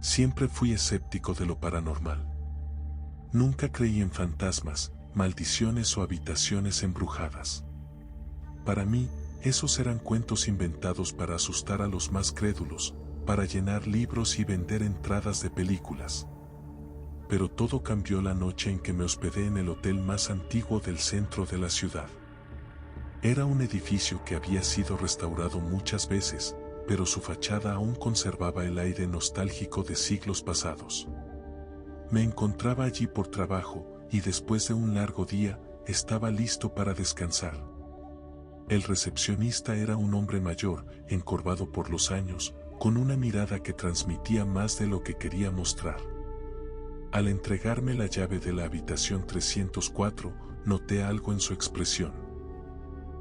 Siempre fui escéptico de lo paranormal. Nunca creí en fantasmas, maldiciones o habitaciones embrujadas. Para mí, esos eran cuentos inventados para asustar a los más crédulos, para llenar libros y vender entradas de películas. Pero todo cambió la noche en que me hospedé en el hotel más antiguo del centro de la ciudad. Era un edificio que había sido restaurado muchas veces, pero su fachada aún conservaba el aire nostálgico de siglos pasados. Me encontraba allí por trabajo, y después de un largo día, estaba listo para descansar. El recepcionista era un hombre mayor, encorvado por los años, con una mirada que transmitía más de lo que quería mostrar. Al entregarme la llave de la habitación 304, noté algo en su expresión.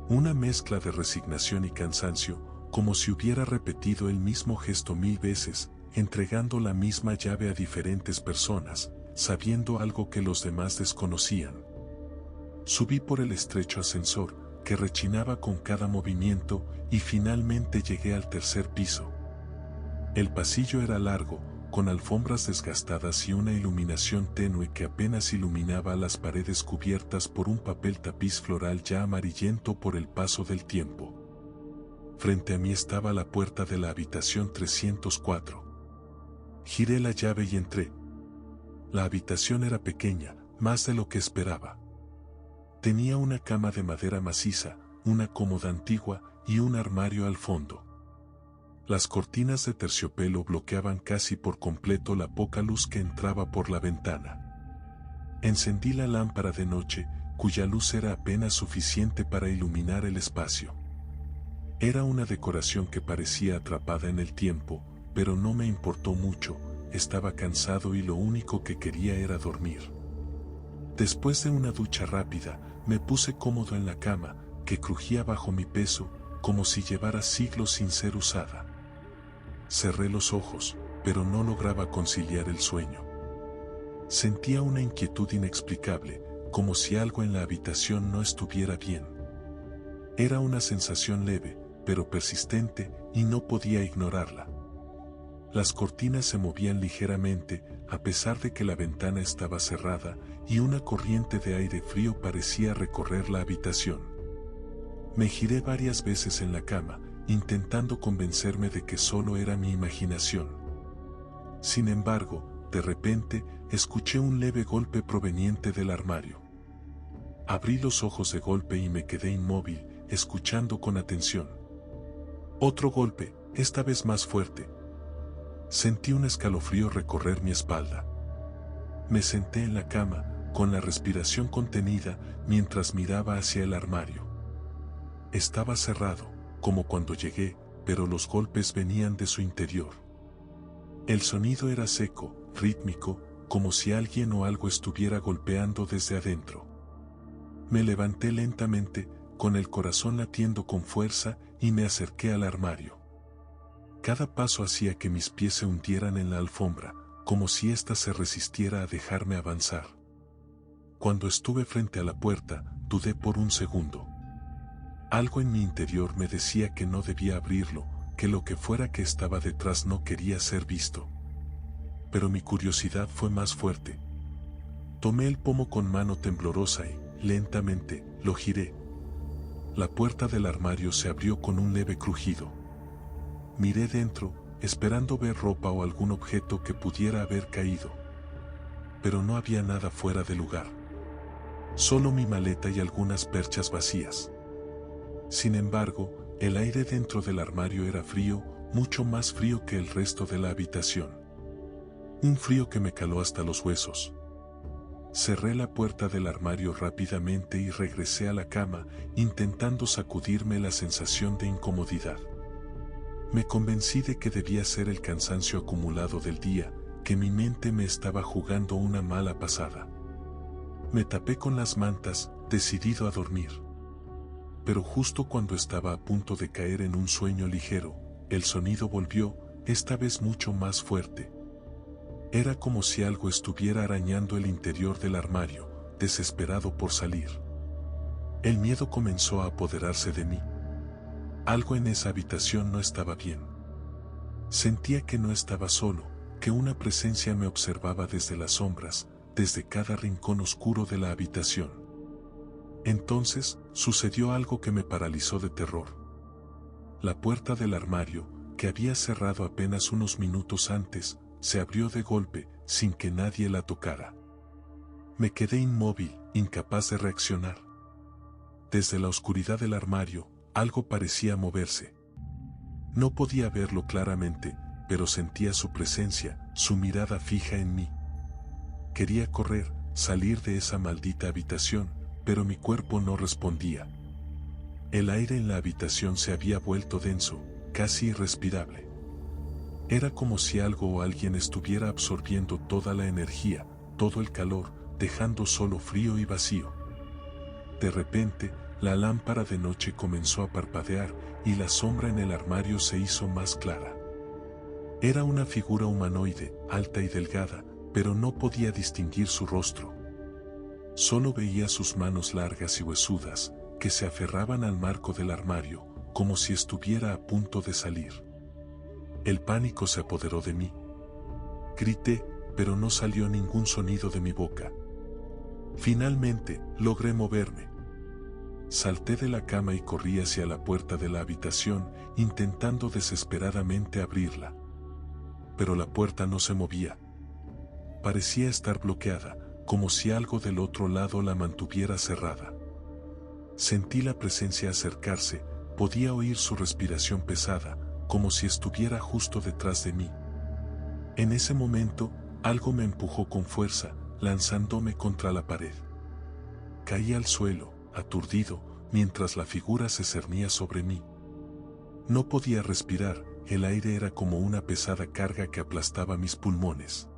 Una mezcla de resignación y cansancio, como si hubiera repetido el mismo gesto 1000 veces, entregando la misma llave a diferentes personas, sabiendo algo que los demás desconocían. Subí por el estrecho ascensor, que rechinaba con cada movimiento, y finalmente llegué al tercer piso. El pasillo era largo, con alfombras desgastadas y una iluminación tenue que apenas iluminaba las paredes cubiertas por un papel tapiz floral ya amarillento por el paso del tiempo. Frente a mí estaba la puerta de la habitación 304. Giré la llave y entré. La habitación era pequeña, más de lo que esperaba. Tenía una cama de madera maciza, una cómoda antigua y un armario al fondo. Las cortinas de terciopelo bloqueaban casi por completo la poca luz que entraba por la ventana. Encendí la lámpara de noche, cuya luz era apenas suficiente para iluminar el espacio. Era una decoración que parecía atrapada en el tiempo, pero no me importó mucho, estaba cansado y lo único que quería era dormir. Después de una ducha rápida, me puse cómodo en la cama, que crujía bajo mi peso, como si llevara siglos sin ser usada. Cerré los ojos, pero no lograba conciliar el sueño. Sentía una inquietud inexplicable, como si algo en la habitación no estuviera bien. Era una sensación leve, pero persistente, y no podía ignorarla. Las cortinas se movían ligeramente, a pesar de que la ventana estaba cerrada, y una corriente de aire frío parecía recorrer la habitación. Me giré varias veces en la cama, intentando convencerme de que solo era mi imaginación. Sin embargo, de repente, escuché un leve golpe proveniente del armario. Abrí los ojos de golpe y me quedé inmóvil, escuchando con atención. Otro golpe, esta vez más fuerte. Sentí un escalofrío recorrer mi espalda. Me senté en la cama, con la respiración contenida, mientras miraba hacia el armario. Estaba cerrado, como cuando llegué, pero los golpes venían de su interior. El sonido era seco, rítmico, como si alguien o algo estuviera golpeando desde adentro. Me levanté lentamente, con el corazón latiendo con fuerza, y me acerqué al armario. Cada paso hacía que mis pies se hundieran en la alfombra, como si ésta se resistiera a dejarme avanzar. Cuando estuve frente a la puerta, dudé por un segundo. Algo en mi interior me decía que no debía abrirlo, que lo que fuera que estaba detrás no quería ser visto. Pero mi curiosidad fue más fuerte. Tomé el pomo con mano temblorosa y, lentamente, lo giré. La puerta del armario se abrió con un leve crujido. Miré dentro, esperando ver ropa o algún objeto que pudiera haber caído. Pero no había nada fuera de lugar. Solo mi maleta y algunas perchas vacías. Sin embargo, el aire dentro del armario era frío, mucho más frío que el resto de la habitación. Un frío que me caló hasta los huesos. Cerré la puerta del armario rápidamente y regresé a la cama, intentando sacudirme la sensación de incomodidad. Me convencí de que debía ser el cansancio acumulado del día, que mi mente me estaba jugando una mala pasada. Me tapé con las mantas, decidido a dormir. Pero justo cuando estaba a punto de caer en un sueño ligero, el sonido volvió, esta vez mucho más fuerte. Era como si algo estuviera arañando el interior del armario, desesperado por salir. El miedo comenzó a apoderarse de mí. Algo en esa habitación no estaba bien. Sentía que no estaba solo, porque una presencia me observaba desde las sombras, desde cada rincón oscuro de la habitación. Entonces, sucedió algo que me paralizó de terror. La puerta del armario, que había cerrado apenas unos minutos antes, se abrió de golpe, sin que nadie la tocara. Me quedé inmóvil, incapaz de reaccionar. Desde la oscuridad del armario, algo parecía moverse. No podía verlo claramente, pero sentía su presencia, su mirada fija en mí. Quería correr, salir de esa maldita habitación, pero mi cuerpo no respondía. El aire en la habitación se había vuelto denso, casi irrespirable. Era como si algo o alguien estuviera absorbiendo toda la energía, todo el calor, dejando solo frío y vacío. De repente, la lámpara de noche comenzó a parpadear y la sombra en el armario se hizo más clara. Era una figura humanoide, alta y delgada, pero no podía distinguir su rostro. Solo veía sus manos largas y huesudas, que se aferraban al marco del armario, como si estuviera a punto de salir. El pánico se apoderó de mí. Grité, pero no salió ningún sonido de mi boca. Finalmente, logré moverme. Salté de la cama y corrí hacia la puerta de la habitación, intentando desesperadamente abrirla. Pero la puerta no se movía. Parecía estar bloqueada, como si algo del otro lado la mantuviera cerrada. Sentí la presencia acercarse, podía oír su respiración pesada, como si estuviera justo detrás de mí. En ese momento, algo me empujó con fuerza, lanzándome contra la pared. Caí al suelo, aturdido, mientras la figura se cernía sobre mí. No podía respirar, el aire era como una pesada carga que aplastaba mis pulmones.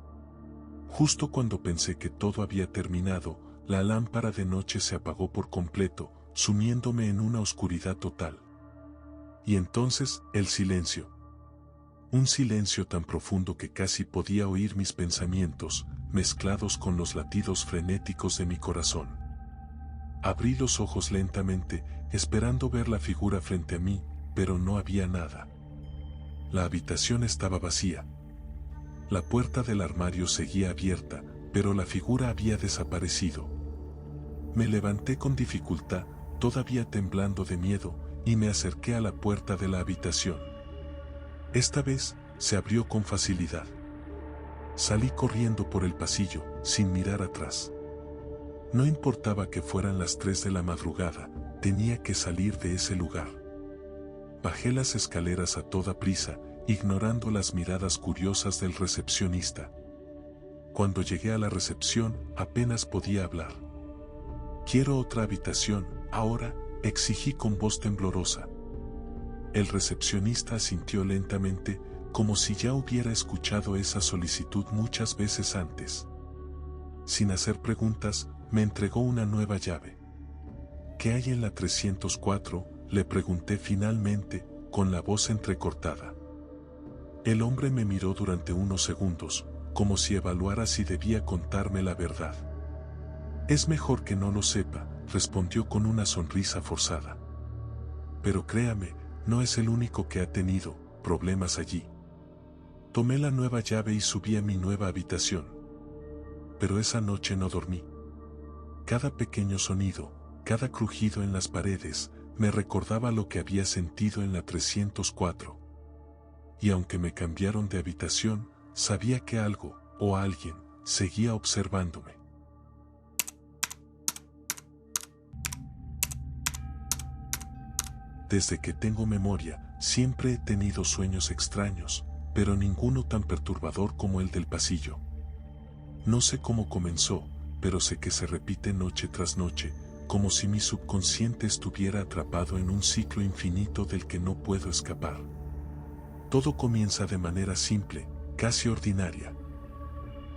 Justo cuando pensé que todo había terminado, la lámpara de noche se apagó por completo, sumiéndome en una oscuridad total. Y entonces, el silencio. Un silencio tan profundo que casi podía oír mis pensamientos, mezclados con los latidos frenéticos de mi corazón. Abrí los ojos lentamente, esperando ver la figura frente a mí, pero no había nada. La habitación estaba vacía. La puerta del armario seguía abierta, pero la figura había desaparecido. Me levanté con dificultad, todavía temblando de miedo, y me acerqué a la puerta de la habitación. Esta vez, se abrió con facilidad. Salí corriendo por el pasillo, sin mirar atrás. No importaba que fueran las 3 de la madrugada, tenía que salir de ese lugar. Bajé las escaleras a toda prisa, ignorando las miradas curiosas del recepcionista. Cuando llegué a la recepción, apenas podía hablar. «Quiero otra habitación, ahora», exigí con voz temblorosa. El recepcionista asintió lentamente, como si ya hubiera escuchado esa solicitud muchas veces antes. Sin hacer preguntas, me entregó una nueva llave. «¿Qué hay en la 304?», le pregunté finalmente, con la voz entrecortada. El hombre me miró durante unos segundos, como si evaluara si debía contarme la verdad. «Es mejor que no lo sepa», respondió con una sonrisa forzada. «Pero créame, no es el único que ha tenido problemas allí». Tomé la nueva llave y subí a mi nueva habitación. Pero esa noche no dormí. Cada pequeño sonido, cada crujido en las paredes, me recordaba lo que había sentido en la 304. Y aunque me cambiaron de habitación, sabía que algo, o alguien, seguía observándome. Desde que tengo memoria, siempre he tenido sueños extraños, pero ninguno tan perturbador como el del pasillo. No sé cómo comenzó, pero sé que se repite noche tras noche, como si mi subconsciente estuviera atrapado en un ciclo infinito del que no puedo escapar. Todo comienza de manera simple, casi ordinaria.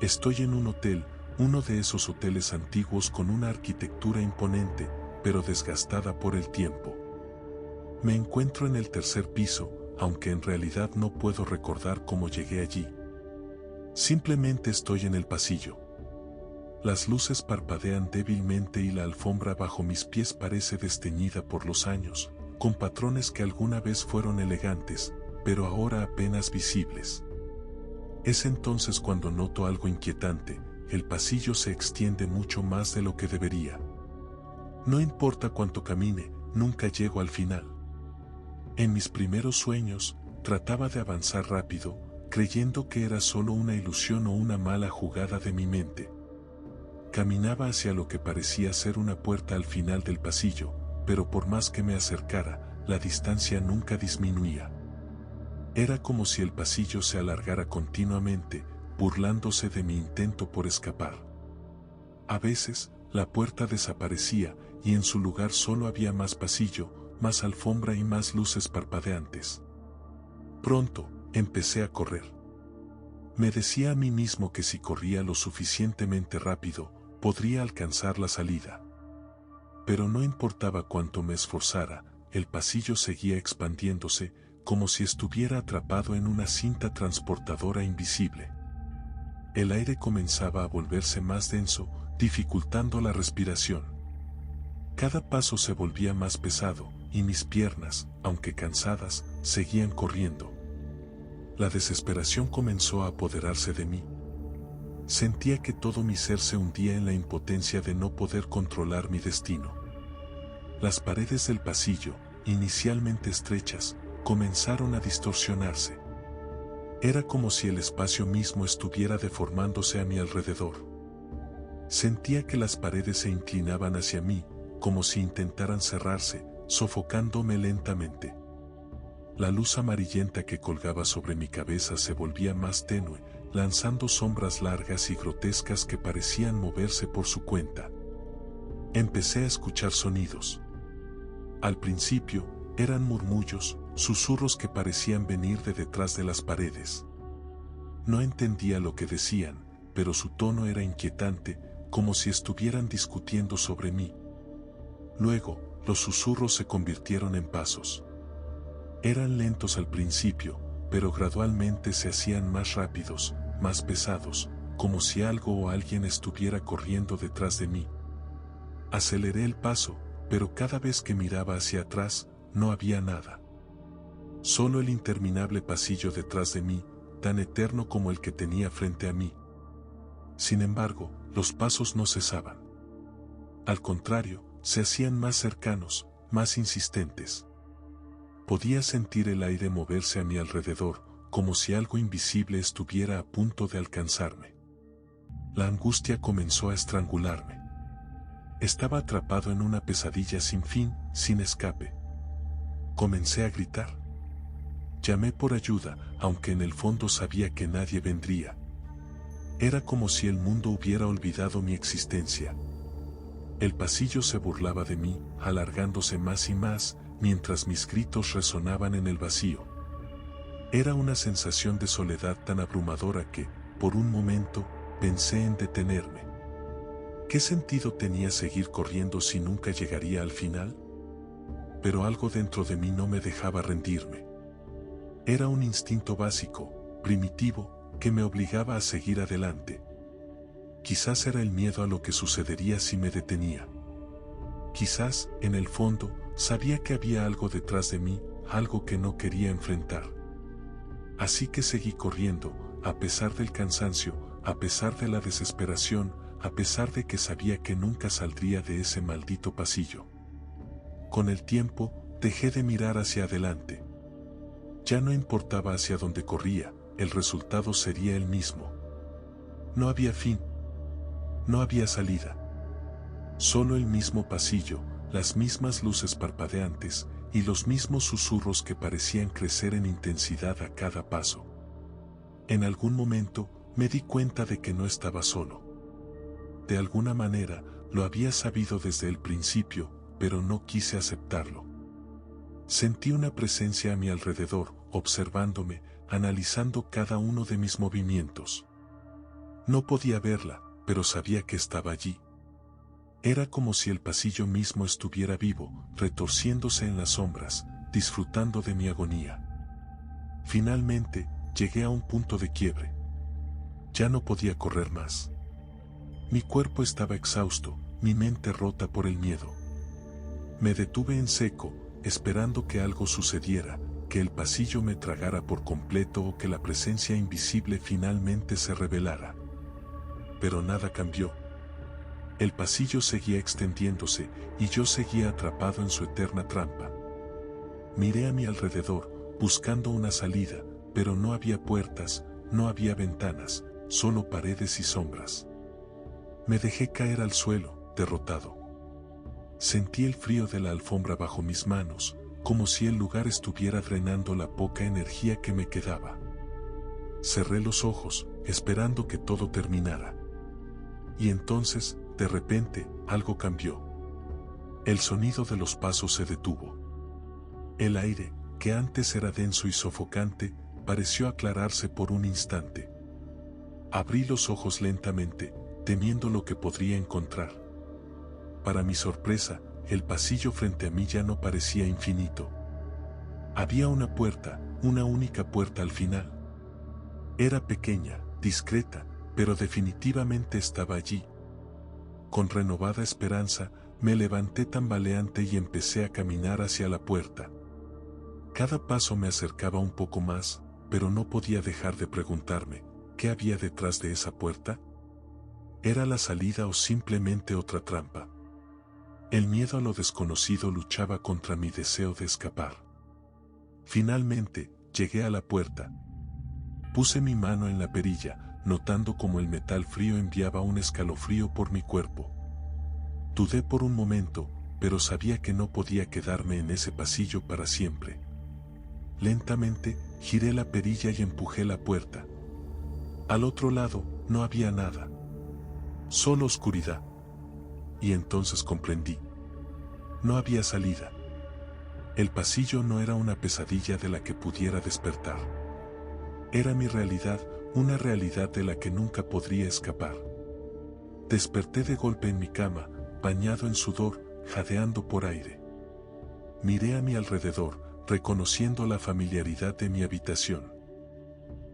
Estoy en un hotel, uno de esos hoteles antiguos con una arquitectura imponente, pero desgastada por el tiempo. Me encuentro en el 3er piso, aunque en realidad no puedo recordar cómo llegué allí. Simplemente estoy en el pasillo. Las luces parpadean débilmente y la alfombra bajo mis pies parece desteñida por los años, con patrones que alguna vez fueron elegantes, pero ahora apenas visibles. Es entonces cuando noto algo inquietante: el pasillo se extiende mucho más de lo que debería. No importa cuánto camine, nunca llego al final. En mis primeros sueños, trataba de avanzar rápido, creyendo que era solo una ilusión o una mala jugada de mi mente. Caminaba hacia lo que parecía ser una puerta al final del pasillo, pero por más que me acercara, la distancia nunca disminuía. Era como si el pasillo se alargara continuamente, burlándose de mi intento por escapar. A veces, la puerta desaparecía y en su lugar solo había más pasillo, más alfombra y más luces parpadeantes. Pronto, empecé a correr. Me decía a mí mismo que si corría lo suficientemente rápido, podría alcanzar la salida. Pero no importaba cuánto me esforzara, el pasillo seguía expandiéndose, como si estuviera atrapado en una cinta transportadora invisible. El aire comenzaba a volverse más denso, dificultando la respiración. Cada paso se volvía más pesado, y mis piernas, aunque cansadas, seguían corriendo. La desesperación comenzó a apoderarse de mí. Sentía que todo mi ser se hundía en la impotencia de no poder controlar mi destino. Las paredes del pasillo, inicialmente estrechas, comenzaron a distorsionarse. Era como si el espacio mismo estuviera deformándose a mi alrededor. Sentía que las paredes se inclinaban hacia mí, como si intentaran cerrarse, sofocándome lentamente. La luz amarillenta que colgaba sobre mi cabeza se volvía más tenue, lanzando sombras largas y grotescas que parecían moverse por su cuenta. Empecé a escuchar sonidos. Al principio, eran murmullos, susurros que parecían venir de detrás de las paredes. No entendía lo que decían, pero su tono era inquietante, como si estuvieran discutiendo sobre mí. Luego, los susurros se convirtieron en pasos. Eran lentos al principio, pero gradualmente se hacían más rápidos, más pesados, como si algo o alguien estuviera corriendo detrás de mí. Aceleré el paso, pero cada vez que miraba hacia atrás, no había nada. Solo el interminable pasillo detrás de mí, tan eterno como el que tenía frente a mí. Sin embargo, los pasos no cesaban. Al contrario, se hacían más cercanos, más insistentes. Podía sentir el aire moverse a mi alrededor, como si algo invisible estuviera a punto de alcanzarme. La angustia comenzó a estrangularme. Estaba atrapado en una pesadilla sin fin, sin escape. Comencé a gritar. Llamé por ayuda, aunque en el fondo sabía que nadie vendría. Era como si el mundo hubiera olvidado mi existencia. El pasillo se burlaba de mí, alargándose más y más, mientras mis gritos resonaban en el vacío. Era una sensación de soledad tan abrumadora que, por un momento, pensé en detenerme. ¿Qué sentido tenía seguir corriendo si nunca llegaría al final? Pero algo dentro de mí no me dejaba rendirme. Era un instinto básico, primitivo, que me obligaba a seguir adelante. Quizás era el miedo a lo que sucedería si me detenía. Quizás, en el fondo, sabía que había algo detrás de mí, algo que no quería enfrentar. Así que seguí corriendo, a pesar del cansancio, a pesar de la desesperación, a pesar de que sabía que nunca saldría de ese maldito pasillo. Con el tiempo, dejé de mirar hacia adelante. Ya no importaba hacia dónde corría, el resultado sería el mismo. No había fin. No había salida. Solo el mismo pasillo, las mismas luces parpadeantes y los mismos susurros que parecían crecer en intensidad a cada paso. En algún momento, me di cuenta de que no estaba solo. De alguna manera, lo había sabido desde el principio, pero no quise aceptarlo. Sentí una presencia a mi alrededor, observándome, analizando cada uno de mis movimientos. No podía verla, pero sabía que estaba allí. Era como si el pasillo mismo estuviera vivo, retorciéndose en las sombras, disfrutando de mi agonía. Finalmente, llegué a un punto de quiebre. Ya no podía correr más. Mi cuerpo estaba exhausto, mi mente rota por el miedo. Me detuve en seco, esperando que algo sucediera, que el pasillo me tragara por completo o que la presencia invisible finalmente se revelara. Pero nada cambió. El pasillo seguía extendiéndose y yo seguía atrapado en su eterna trampa. Miré a mi alrededor, buscando una salida, pero no había puertas, no había ventanas, solo paredes y sombras. Me dejé caer al suelo, derrotado. Sentí el frío de la alfombra bajo mis manos, como si el lugar estuviera drenando la poca energía que me quedaba. Cerré los ojos, esperando que todo terminara. Y entonces, de repente, algo cambió. El sonido de los pasos se detuvo. El aire, que antes era denso y sofocante, pareció aclararse por un instante. Abrí los ojos lentamente, temiendo lo que podría encontrar. Para mi sorpresa, el pasillo frente a mí ya no parecía infinito. Había una puerta, una única puerta al final. Era pequeña, discreta, pero definitivamente estaba allí. Con renovada esperanza, me levanté tambaleante y empecé a caminar hacia la puerta. Cada paso me acercaba un poco más, pero no podía dejar de preguntarme, ¿qué había detrás de esa puerta? ¿Era la salida o simplemente otra trampa? El miedo a lo desconocido luchaba contra mi deseo de escapar. Finalmente, llegué a la puerta. Puse mi mano en la perilla, notando cómo el metal frío enviaba un escalofrío por mi cuerpo. Dudé por un momento, pero sabía que no podía quedarme en ese pasillo para siempre. Lentamente, giré la perilla y empujé la puerta. Al otro lado, no había nada. Solo oscuridad. Y entonces comprendí. No había salida. El pasillo no era una pesadilla de la que pudiera despertar. Era mi realidad, una realidad de la que nunca podría escapar. Desperté de golpe en mi cama, bañado en sudor, jadeando por aire. Miré a mi alrededor, reconociendo la familiaridad de mi habitación.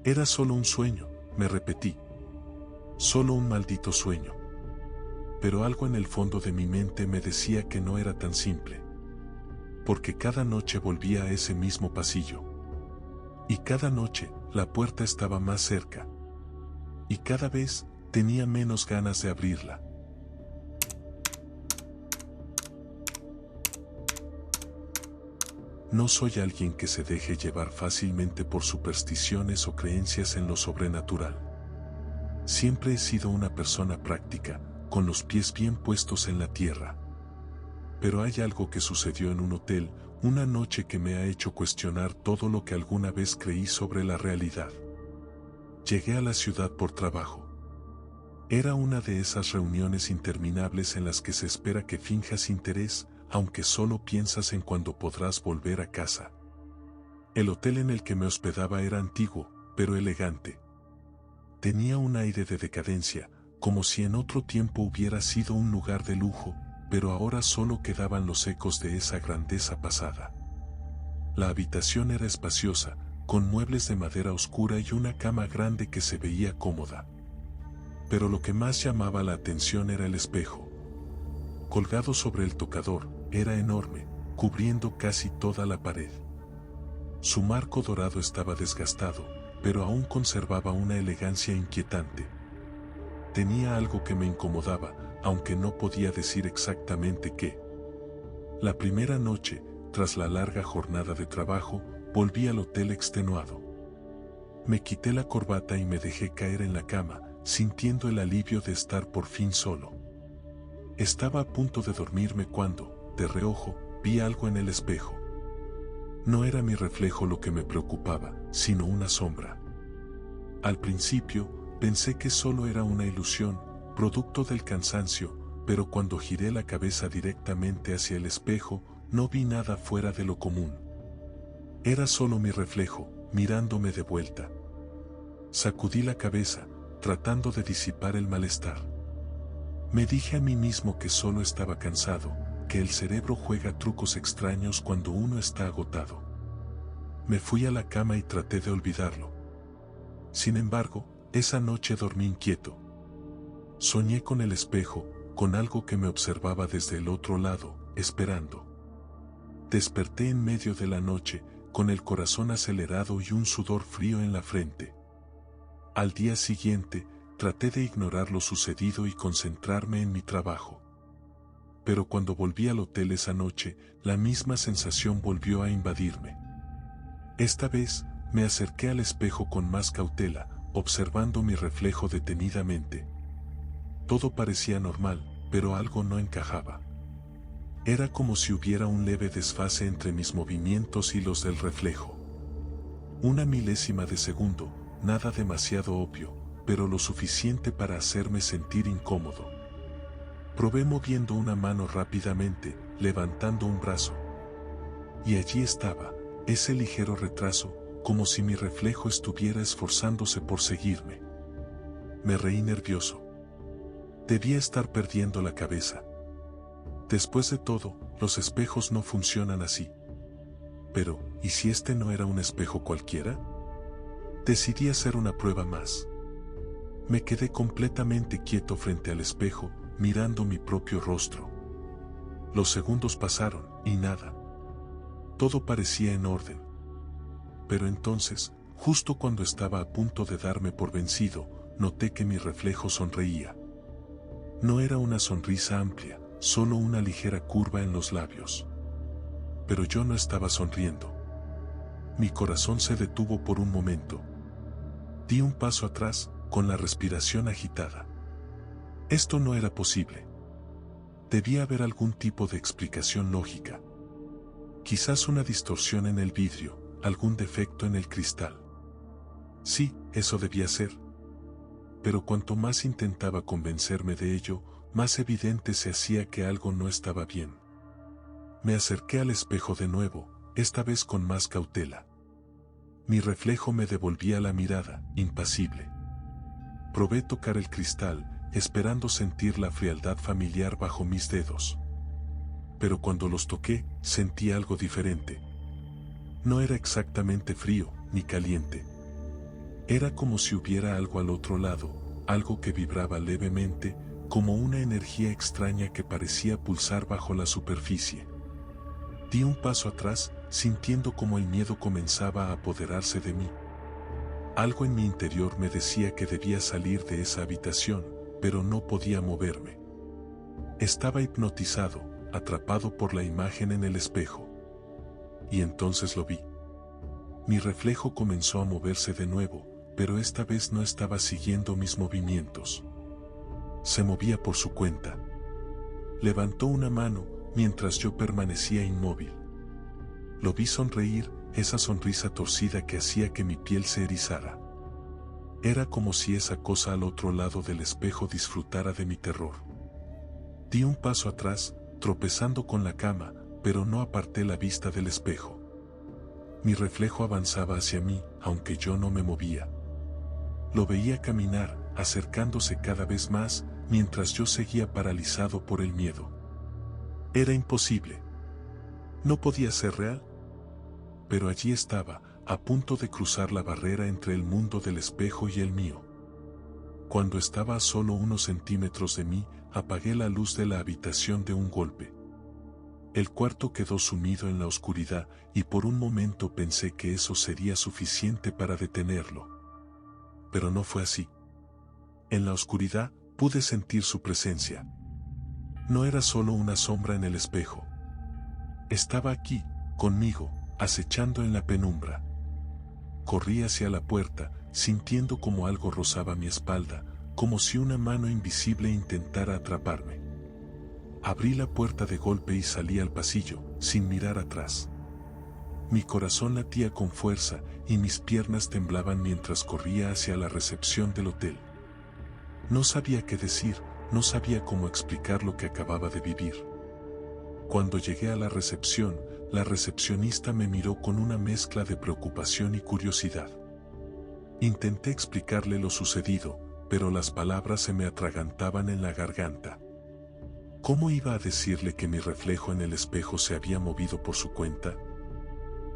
Era solo un sueño, me repetí. Solo un maldito sueño. Pero algo en el fondo de mi mente me decía que no era tan simple. Porque cada noche volvía a ese mismo pasillo. Y cada noche, la puerta estaba más cerca. Y cada vez, tenía menos ganas de abrirla. No soy alguien que se deje llevar fácilmente por supersticiones o creencias en lo sobrenatural. Siempre he sido una persona práctica, con los pies bien puestos en la tierra. Pero hay algo que sucedió en un hotel, una noche que me ha hecho cuestionar todo lo que alguna vez creí sobre la realidad. Llegué a la ciudad por trabajo. Era una de esas reuniones interminables en las que se espera que finjas interés, aunque solo piensas en cuándo podrás volver a casa. El hotel en el que me hospedaba era antiguo, pero elegante. Tenía un aire de decadencia, como si en otro tiempo hubiera sido un lugar de lujo, pero ahora solo quedaban los ecos de esa grandeza pasada. La habitación era espaciosa, con muebles de madera oscura y una cama grande que se veía cómoda. Pero lo que más llamaba la atención era el espejo. Colgado sobre el tocador, era enorme, cubriendo casi toda la pared. Su marco dorado estaba desgastado, pero aún conservaba una elegancia inquietante. Tenía algo que me incomodaba, aunque no podía decir exactamente qué. La primera noche, tras la larga jornada de trabajo, volví al hotel extenuado. Me quité la corbata y me dejé caer en la cama, sintiendo el alivio de estar por fin solo. Estaba a punto de dormirme cuando, de reojo, vi algo en el espejo. No era mi reflejo lo que me preocupaba, sino una sombra. Al principio, pensé que solo era una ilusión, producto del cansancio, pero cuando giré la cabeza directamente hacia el espejo, no vi nada fuera de lo común. Era solo mi reflejo, mirándome de vuelta. Sacudí la cabeza, tratando de disipar el malestar. Me dije a mí mismo que solo estaba cansado, que el cerebro juega trucos extraños cuando uno está agotado. Me fui a la cama y traté de olvidarlo. Sin embargo, esa noche dormí inquieto. Soñé con el espejo, con algo que me observaba desde el otro lado, esperando. Desperté en medio de la noche, con el corazón acelerado y un sudor frío en la frente. Al día siguiente, traté de ignorar lo sucedido y concentrarme en mi trabajo. Pero cuando volví al hotel esa noche, la misma sensación volvió a invadirme. Esta vez, me acerqué al espejo con más cautela, observando mi reflejo detenidamente. Todo parecía normal, pero algo no encajaba. Era como si hubiera un leve desfase entre mis movimientos y los del reflejo. Una milésima de segundo, nada demasiado obvio, pero lo suficiente para hacerme sentir incómodo. Probé moviendo una mano rápidamente, levantando un brazo. Y allí estaba, ese ligero retraso, como si mi reflejo estuviera esforzándose por seguirme. Me reí nervioso. Debía estar perdiendo la cabeza. Después de todo, los espejos no funcionan así. Pero, ¿y si este no era un espejo cualquiera? Decidí hacer una prueba más. Me quedé completamente quieto frente al espejo, mirando mi propio rostro. Los segundos pasaron, y nada. Todo parecía en orden. Pero entonces, justo cuando estaba a punto de darme por vencido, noté que mi reflejo sonreía. No era una sonrisa amplia, solo una ligera curva en los labios. Pero yo no estaba sonriendo. Mi corazón se detuvo por un momento. Di un paso atrás, con la respiración agitada. Esto no era posible. Debía haber algún tipo de explicación lógica. Quizás una distorsión en el vidrio, algún defecto en el cristal. Sí, eso debía ser. Pero cuanto más intentaba convencerme de ello, más evidente se hacía que algo no estaba bien. Me acerqué al espejo de nuevo, esta vez con más cautela. Mi reflejo me devolvía la mirada, impasible. Probé tocar el cristal, esperando sentir la frialdad familiar bajo mis dedos. Pero cuando los toqué, sentí algo diferente. No era exactamente frío, ni caliente. Era como si hubiera algo al otro lado, algo que vibraba levemente, como una energía extraña que parecía pulsar bajo la superficie. Di un paso atrás, sintiendo como el miedo comenzaba a apoderarse de mí. Algo en mi interior me decía que debía salir de esa habitación, pero no podía moverme. Estaba hipnotizado, atrapado por la imagen en el espejo. Y entonces lo vi. Mi reflejo comenzó a moverse de nuevo, pero esta vez no estaba siguiendo mis movimientos. Se movía por su cuenta. Levantó una mano, mientras yo permanecía inmóvil. Lo vi sonreír, esa sonrisa torcida que hacía que mi piel se erizara. Era como si esa cosa al otro lado del espejo disfrutara de mi terror. Di un paso atrás, tropezando con la cama, pero no aparté la vista del espejo. Mi reflejo avanzaba hacia mí, aunque yo no me movía. Lo veía caminar, acercándose cada vez más, mientras yo seguía paralizado por el miedo. Era imposible. No podía ser real. Pero allí estaba, a punto de cruzar la barrera entre el mundo del espejo y el mío. Cuando estaba a solo unos centímetros de mí, apagué la luz de la habitación de un golpe. El cuarto quedó sumido en la oscuridad, y por un momento pensé que eso sería suficiente para detenerlo. Pero no fue así. En la oscuridad, pude sentir su presencia. No era solo una sombra en el espejo. Estaba aquí, conmigo, acechando en la penumbra. Corrí hacia la puerta, sintiendo como algo rozaba mi espalda, como si una mano invisible intentara atraparme. Abrí la puerta de golpe y salí al pasillo, sin mirar atrás. Mi corazón latía con fuerza y mis piernas temblaban mientras corría hacia la recepción del hotel. No sabía qué decir, no sabía cómo explicar lo que acababa de vivir. Cuando llegué a la recepción, la recepcionista me miró con una mezcla de preocupación y curiosidad. Intenté explicarle lo sucedido, pero las palabras se me atragantaban en la garganta. ¿Cómo iba a decirle que mi reflejo en el espejo se había movido por su cuenta?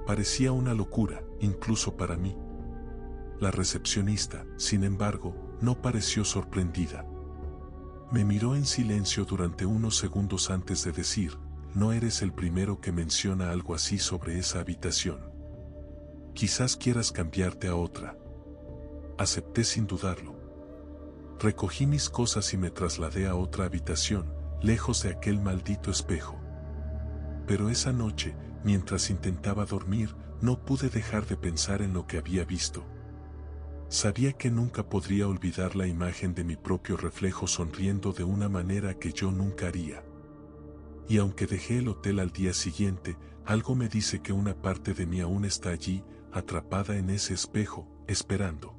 Parecía una locura, incluso para mí. La recepcionista, sin embargo, no pareció sorprendida. Me miró en silencio durante unos segundos antes de decir: no eres el primero que menciona algo así sobre esa habitación. Quizás quieras cambiarte a otra. Acepté sin dudarlo. Recogí mis cosas y me trasladé a otra habitación, lejos de aquel maldito espejo. Pero esa noche, mientras intentaba dormir, no pude dejar de pensar en lo que había visto. Sabía que nunca podría olvidar la imagen de mi propio reflejo sonriendo de una manera que yo nunca haría. Y aunque dejé el hotel al día siguiente, algo me dice que una parte de mí aún está allí, atrapada en ese espejo, esperando.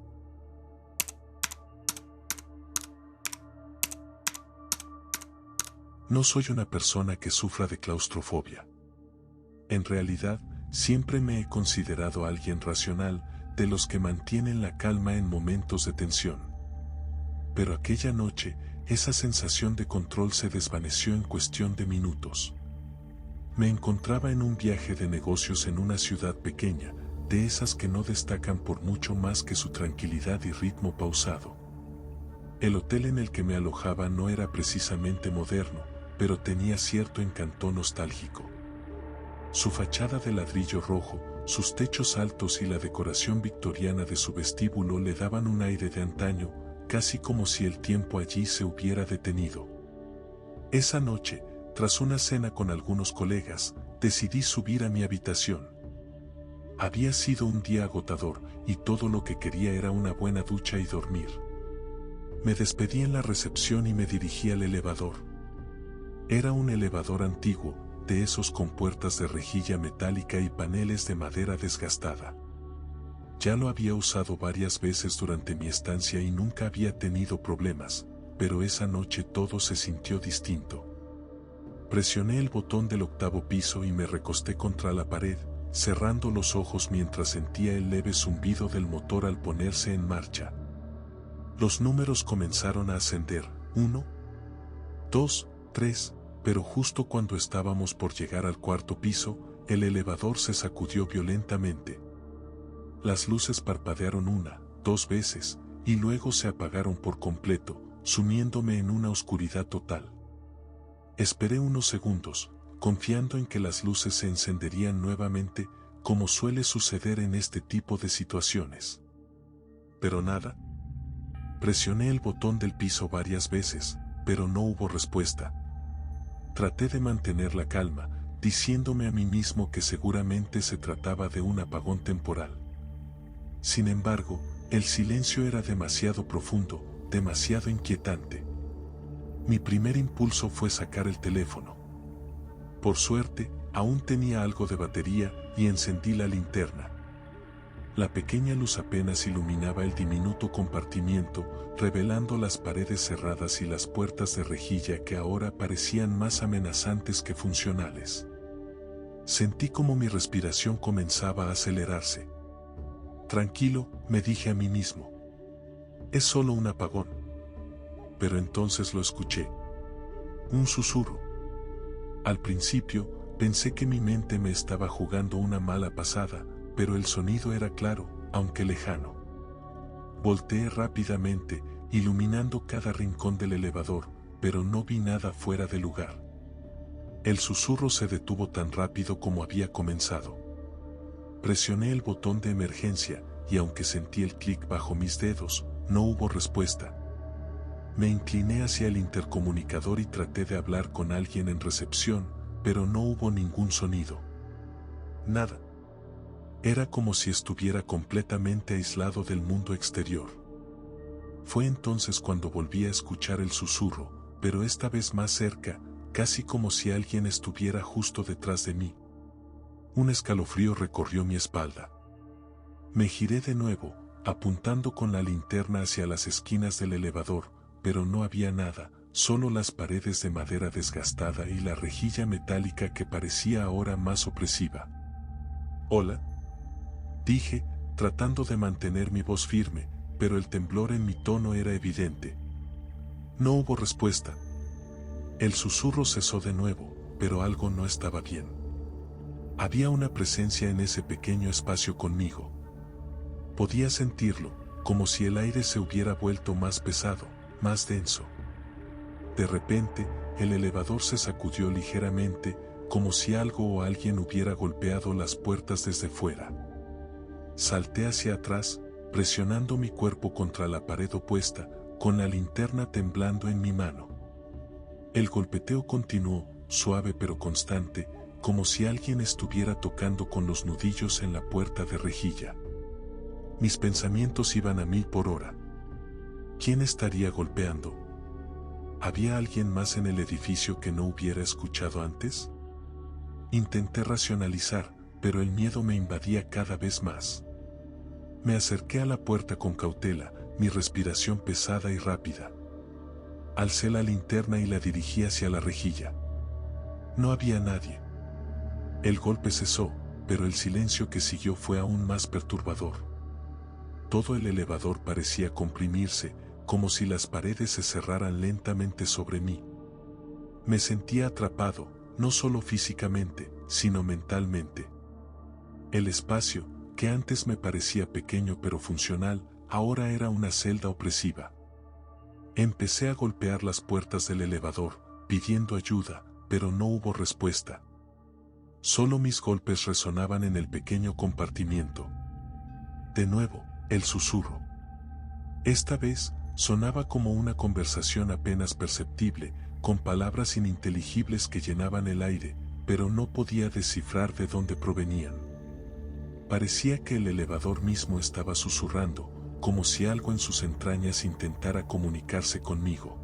No soy una persona que sufra de claustrofobia. En realidad, siempre me he considerado alguien racional, de los que mantienen la calma en momentos de tensión. Pero aquella noche, esa sensación de control se desvaneció en cuestión de minutos. Me encontraba en un viaje de negocios en una ciudad pequeña, de esas que no destacan por mucho más que su tranquilidad y ritmo pausado. El hotel en el que me alojaba no era precisamente moderno, pero tenía cierto encanto nostálgico. Su fachada de ladrillo rojo, sus techos altos y la decoración victoriana de su vestíbulo le daban un aire de antaño, casi como si el tiempo allí se hubiera detenido. Esa noche, tras una cena con algunos colegas, decidí subir a mi habitación. Había sido un día agotador, y todo lo que quería era una buena ducha y dormir. Me despedí en la recepción y me dirigí al elevador. Era un elevador antiguo, de esos con puertas de rejilla metálica y paneles de madera desgastada. Ya lo había usado varias veces durante mi estancia y nunca había tenido problemas, pero esa noche todo se sintió distinto. Presioné el botón del 8º piso y me recosté contra la pared, cerrando los ojos mientras sentía el leve zumbido del motor al ponerse en marcha. Los números comenzaron a ascender, 1, 2, 3, pero justo cuando estábamos por llegar al 4º piso, el elevador se sacudió violentamente. Las luces parpadearon 1, 2 veces, y luego se apagaron por completo, sumiéndome en una oscuridad total. Esperé unos segundos, confiando en que las luces se encenderían nuevamente, como suele suceder en este tipo de situaciones. Pero nada. Presioné el botón del piso varias veces, pero no hubo respuesta. Traté de mantener la calma, diciéndome a mí mismo que seguramente se trataba de un apagón temporal. Sin embargo, el silencio era demasiado profundo, demasiado inquietante. Mi primer impulso fue sacar el teléfono. Por suerte, aún tenía algo de batería y encendí la linterna. La pequeña luz apenas iluminaba el diminuto compartimiento, revelando las paredes cerradas y las puertas de rejilla que ahora parecían más amenazantes que funcionales. Sentí como mi respiración comenzaba a acelerarse. Tranquilo, me dije a mí mismo. Es solo un apagón. Pero entonces lo escuché. Un susurro. Al principio, pensé que mi mente me estaba jugando una mala pasada, pero el sonido era claro, aunque lejano. Volteé rápidamente, iluminando cada rincón del elevador, pero no vi nada fuera de lugar. El susurro se detuvo tan rápido como había comenzado. Presioné el botón de emergencia, y aunque sentí el clic bajo mis dedos, no hubo respuesta. Me incliné hacia el intercomunicador y traté de hablar con alguien en recepción, pero no hubo ningún sonido. Nada. Era como si estuviera completamente aislado del mundo exterior. Fue entonces cuando volví a escuchar el susurro, pero esta vez más cerca, casi como si alguien estuviera justo detrás de mí. Un escalofrío recorrió mi espalda. Me giré de nuevo, apuntando con la linterna hacia las esquinas del elevador, pero no había nada, solo las paredes de madera desgastada y la rejilla metálica que parecía ahora más opresiva. «Hola», dije, tratando de mantener mi voz firme, pero el temblor en mi tono era evidente. No hubo respuesta. El susurro cesó de nuevo, pero algo no estaba bien. Había una presencia en ese pequeño espacio conmigo. Podía sentirlo, como si el aire se hubiera vuelto más pesado, más denso. De repente, el elevador se sacudió ligeramente, como si algo o alguien hubiera golpeado las puertas desde fuera. Salté hacia atrás, presionando mi cuerpo contra la pared opuesta, con la linterna temblando en mi mano. El golpeteo continuó, suave pero constante, como si alguien estuviera tocando con los nudillos en la puerta de rejilla. Mis pensamientos iban a 1000 por hora. ¿Quién estaría golpeando? ¿Había alguien más en el edificio que no hubiera escuchado antes? Intenté racionalizar, pero el miedo me invadía cada vez más. Me acerqué a la puerta con cautela, mi respiración pesada y rápida. Alcé la linterna y la dirigí hacia la rejilla. No había nadie. El golpe cesó, pero el silencio que siguió fue aún más perturbador. Todo el elevador parecía comprimirse, como si las paredes se cerraran lentamente sobre mí. Me sentía atrapado, no solo físicamente, sino mentalmente. El espacio, que antes me parecía pequeño pero funcional, ahora era una celda opresiva. Empecé a golpear las puertas del elevador, pidiendo ayuda, pero no hubo respuesta. Solo mis golpes resonaban en el pequeño compartimiento. De nuevo, el susurro. Esta vez, sonaba como una conversación apenas perceptible, con palabras ininteligibles que llenaban el aire, pero no podía descifrar de dónde provenían. Parecía que el elevador mismo estaba susurrando, como si algo en sus entrañas intentara comunicarse conmigo.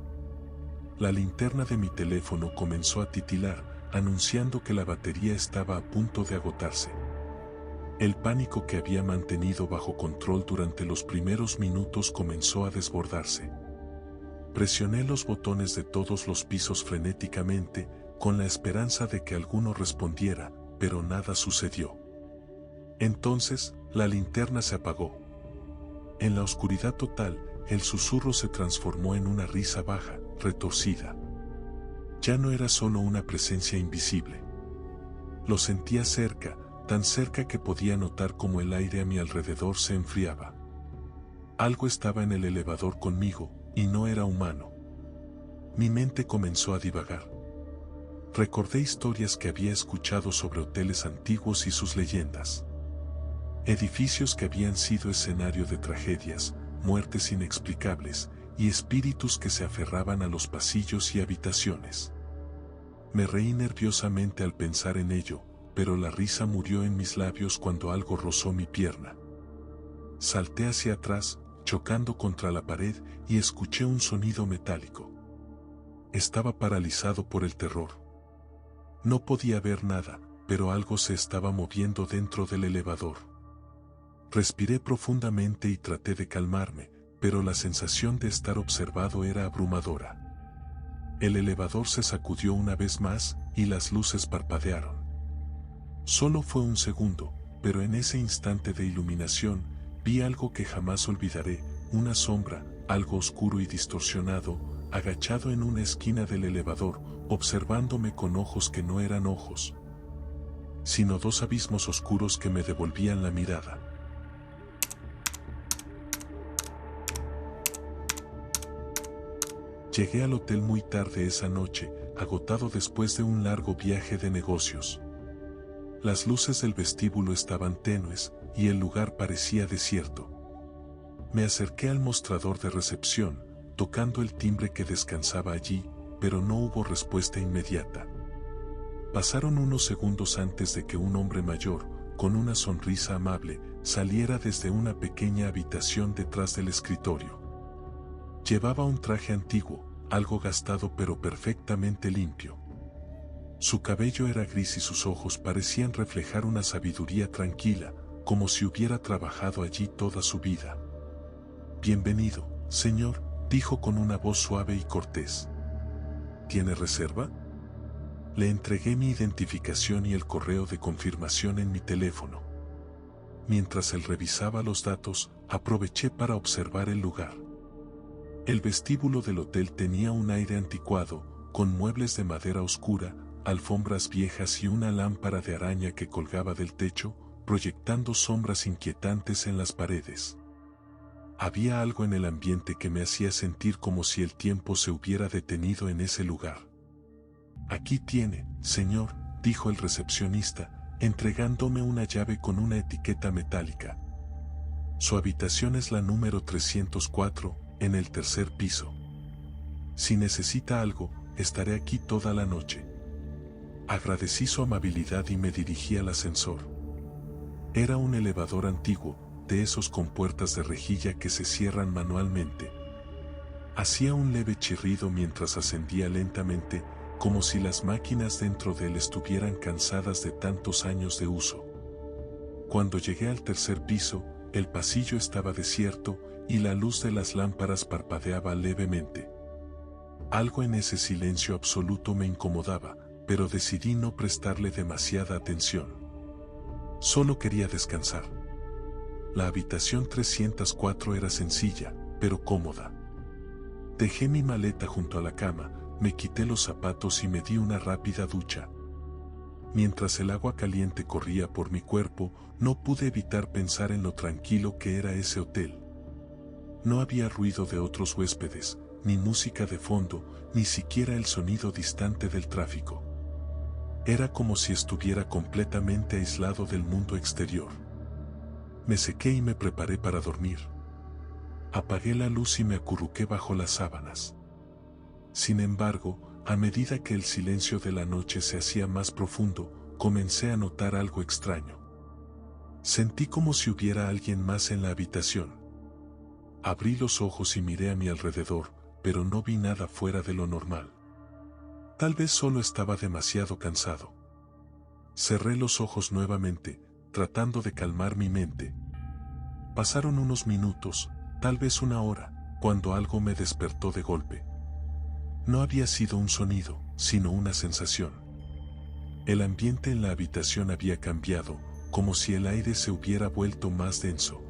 La linterna de mi teléfono comenzó a titilar, anunciando que la batería estaba a punto de agotarse. El pánico que había mantenido bajo control durante los primeros minutos comenzó a desbordarse. Presioné los botones de todos los pisos frenéticamente, con la esperanza de que alguno respondiera, pero nada sucedió. Entonces, la linterna se apagó. En la oscuridad total, el susurro se transformó en una risa baja, retorcida. Ya no era solo una presencia invisible. Lo sentía cerca, tan cerca que podía notar cómo el aire a mi alrededor se enfriaba. Algo estaba en el elevador conmigo, y no era humano. Mi mente comenzó a divagar. Recordé historias que había escuchado sobre hoteles antiguos y sus leyendas. Edificios que habían sido escenario de tragedias, muertes inexplicables, y espíritus que se aferraban a los pasillos y habitaciones. Me reí nerviosamente al pensar en ello, pero la risa murió en mis labios cuando algo rozó mi pierna. Salté hacia atrás, chocando contra la pared, y escuché un sonido metálico. Estaba paralizado por el terror. No podía ver nada, pero algo se estaba moviendo dentro del elevador. Respiré profundamente y traté de calmarme, pero la sensación de estar observado era abrumadora. El elevador se sacudió una vez más, y las luces parpadearon. Solo fue un segundo, pero en ese instante de iluminación, vi algo que jamás olvidaré, una sombra, algo oscuro y distorsionado, agachado en una esquina del elevador, observándome con ojos que no eran ojos, sino dos abismos oscuros que me devolvían la mirada. Llegué al hotel muy tarde esa noche, agotado después de un largo viaje de negocios. Las luces del vestíbulo estaban tenues, y el lugar parecía desierto. Me acerqué al mostrador de recepción, tocando el timbre que descansaba allí, pero no hubo respuesta inmediata. Pasaron unos segundos antes de que un hombre mayor, con una sonrisa amable, saliera desde una pequeña habitación detrás del escritorio. Llevaba un traje antiguo, algo gastado pero perfectamente limpio. Su cabello era gris y sus ojos parecían reflejar una sabiduría tranquila, como si hubiera trabajado allí toda su vida. «Bienvenido, señor», dijo con una voz suave y cortés. «¿Tiene reserva?». Le entregué mi identificación y el correo de confirmación en mi teléfono. Mientras él revisaba los datos, aproveché para observar el lugar. El vestíbulo del hotel tenía un aire anticuado, con muebles de madera oscura, alfombras viejas y una lámpara de araña que colgaba del techo, proyectando sombras inquietantes en las paredes. Había algo en el ambiente que me hacía sentir como si el tiempo se hubiera detenido en ese lugar. «Aquí tiene, señor», dijo el recepcionista, entregándome una llave con una etiqueta metálica. Su habitación es la número 304, en el tercer piso. Si necesita algo, estaré aquí toda la noche. Agradecí su amabilidad y me dirigí al ascensor. Era un elevador antiguo, de esos con puertas de rejilla que se cierran manualmente. Hacía un leve chirrido mientras ascendía lentamente, como si las máquinas dentro de él estuvieran cansadas de tantos años de uso. Cuando llegué al tercer piso, el pasillo estaba desierto y la luz de las lámparas parpadeaba levemente. Algo en ese silencio absoluto me incomodaba, pero decidí no prestarle demasiada atención. Solo quería descansar. La habitación 304 era sencilla, pero cómoda. Dejé mi maleta junto a la cama, me quité los zapatos y me di una rápida ducha. Mientras el agua caliente corría por mi cuerpo, no pude evitar pensar en lo tranquilo que era ese hotel. No había ruido de otros huéspedes, ni música de fondo, ni siquiera el sonido distante del tráfico. Era como si estuviera completamente aislado del mundo exterior. Me sequé y me preparé para dormir. Apagué la luz y me acurruqué bajo las sábanas. Sin embargo, a medida que el silencio de la noche se hacía más profundo, comencé a notar algo extraño. Sentí como si hubiera alguien más en la habitación. Abrí los ojos y miré a mi alrededor, pero no vi nada fuera de lo normal. Tal vez solo estaba demasiado cansado. Cerré los ojos nuevamente, tratando de calmar mi mente. Pasaron unos minutos, tal vez una hora, cuando algo me despertó de golpe. No había sido un sonido, sino una sensación. El ambiente en la habitación había cambiado, como si el aire se hubiera vuelto más denso.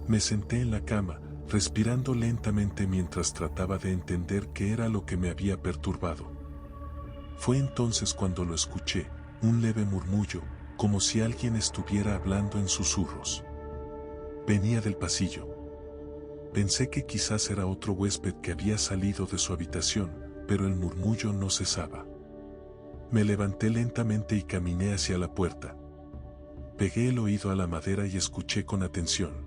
Me senté en la cama, respirando lentamente mientras trataba de entender qué era lo que me había perturbado. Fue entonces cuando lo escuché, un leve murmullo, como si alguien estuviera hablando en susurros. Venía del pasillo. Pensé que quizás era otro huésped que había salido de su habitación, pero el murmullo no cesaba. Me levanté lentamente y caminé hacia la puerta. Pegué el oído a la madera y escuché con atención.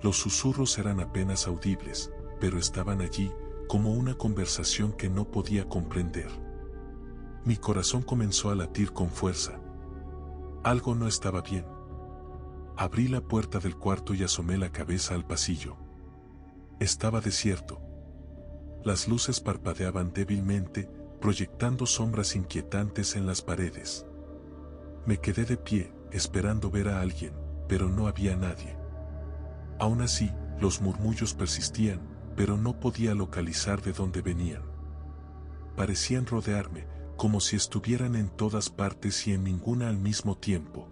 Los susurros eran apenas audibles, pero estaban allí, como una conversación que no podía comprender. Mi corazón comenzó a latir con fuerza. Algo no estaba bien. Abrí la puerta del cuarto y asomé la cabeza al pasillo. Estaba desierto. Las luces parpadeaban débilmente, proyectando sombras inquietantes en las paredes. Me quedé de pie, esperando ver a alguien, pero no había nadie. Aún así, los murmullos persistían, pero no podía localizar de dónde venían. Parecían rodearme, como si estuvieran en todas partes y en ninguna al mismo tiempo.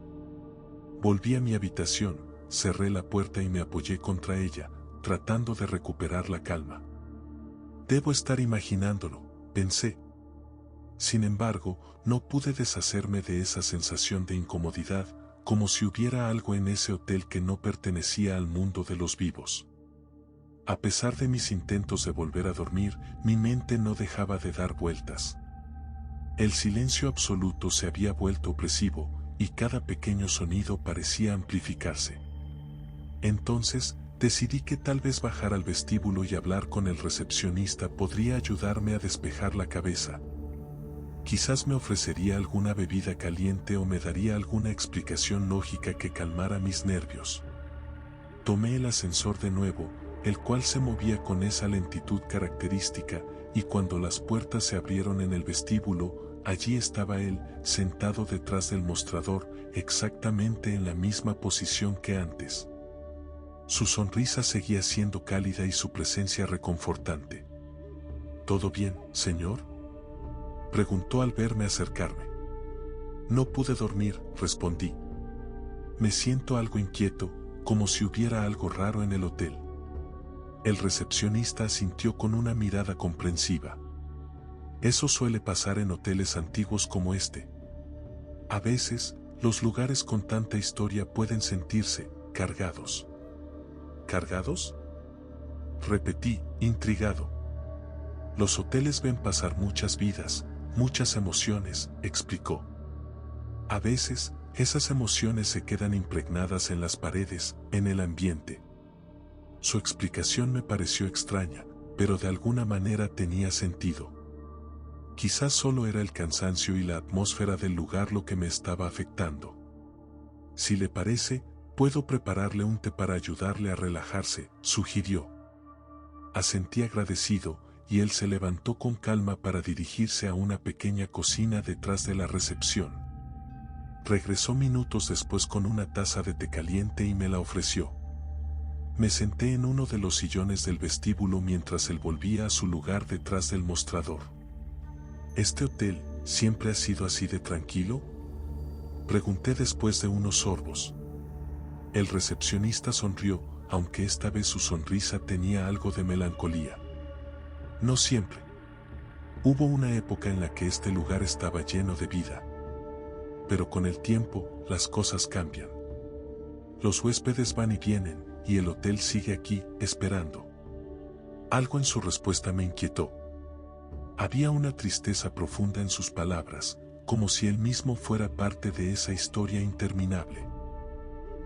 Volví a mi habitación, cerré la puerta y me apoyé contra ella, tratando de recuperar la calma. Debo estar imaginándolo, pensé. Sin embargo, no pude deshacerme de esa sensación de incomodidad, como si hubiera algo en ese hotel que no pertenecía al mundo de los vivos. A pesar de mis intentos de volver a dormir, mi mente no dejaba de dar vueltas. El silencio absoluto se había vuelto opresivo, y cada pequeño sonido parecía amplificarse. Entonces, decidí que tal vez bajar al vestíbulo y hablar con el recepcionista podría ayudarme a despejar la cabeza. Quizás me ofrecería alguna bebida caliente o me daría alguna explicación lógica que calmara mis nervios. Tomé el ascensor de nuevo, el cual se movía con esa lentitud característica, y cuando las puertas se abrieron en el vestíbulo, allí estaba él, sentado detrás del mostrador, exactamente en la misma posición que antes. Su sonrisa seguía siendo cálida y su presencia reconfortante. ¿Todo bien, señor?, preguntó al verme acercarme. No pude dormir, respondí. Me siento algo inquieto, como si hubiera algo raro en el hotel. El recepcionista asintió con una mirada comprensiva. Eso suele pasar en hoteles antiguos como este. A veces, los lugares con tanta historia pueden sentirse cargados. ¿Cargados?, repetí, intrigado. Los hoteles ven pasar muchas vidas, muchas emociones, explicó. A veces, Esas emociones se quedan impregnadas en las paredes, en el ambiente. Su explicación me pareció extraña, pero de alguna manera tenía sentido. Quizás solo era el cansancio y la atmósfera del lugar lo que me estaba afectando. Si le parece, puedo prepararle un té para ayudarle a relajarse, sugirió. Asentí agradecido, y él se levantó con calma para dirigirse a una pequeña cocina detrás de la recepción. Regresó minutos después con una taza de té caliente y me la ofreció. Me senté en uno de los sillones del vestíbulo mientras él volvía a su lugar detrás del mostrador. ¿Este hotel siempre ha sido así de tranquilo?, pregunté después de unos sorbos. El recepcionista sonrió, aunque esta vez su sonrisa tenía algo de melancolía. No siempre. Hubo una época en la que este lugar estaba lleno de vida. Pero con el tiempo, las cosas cambian. Los huéspedes van y vienen, y el hotel sigue aquí, esperando. Algo en su respuesta me inquietó. Había una tristeza profunda en sus palabras, como si él mismo fuera parte de esa historia interminable.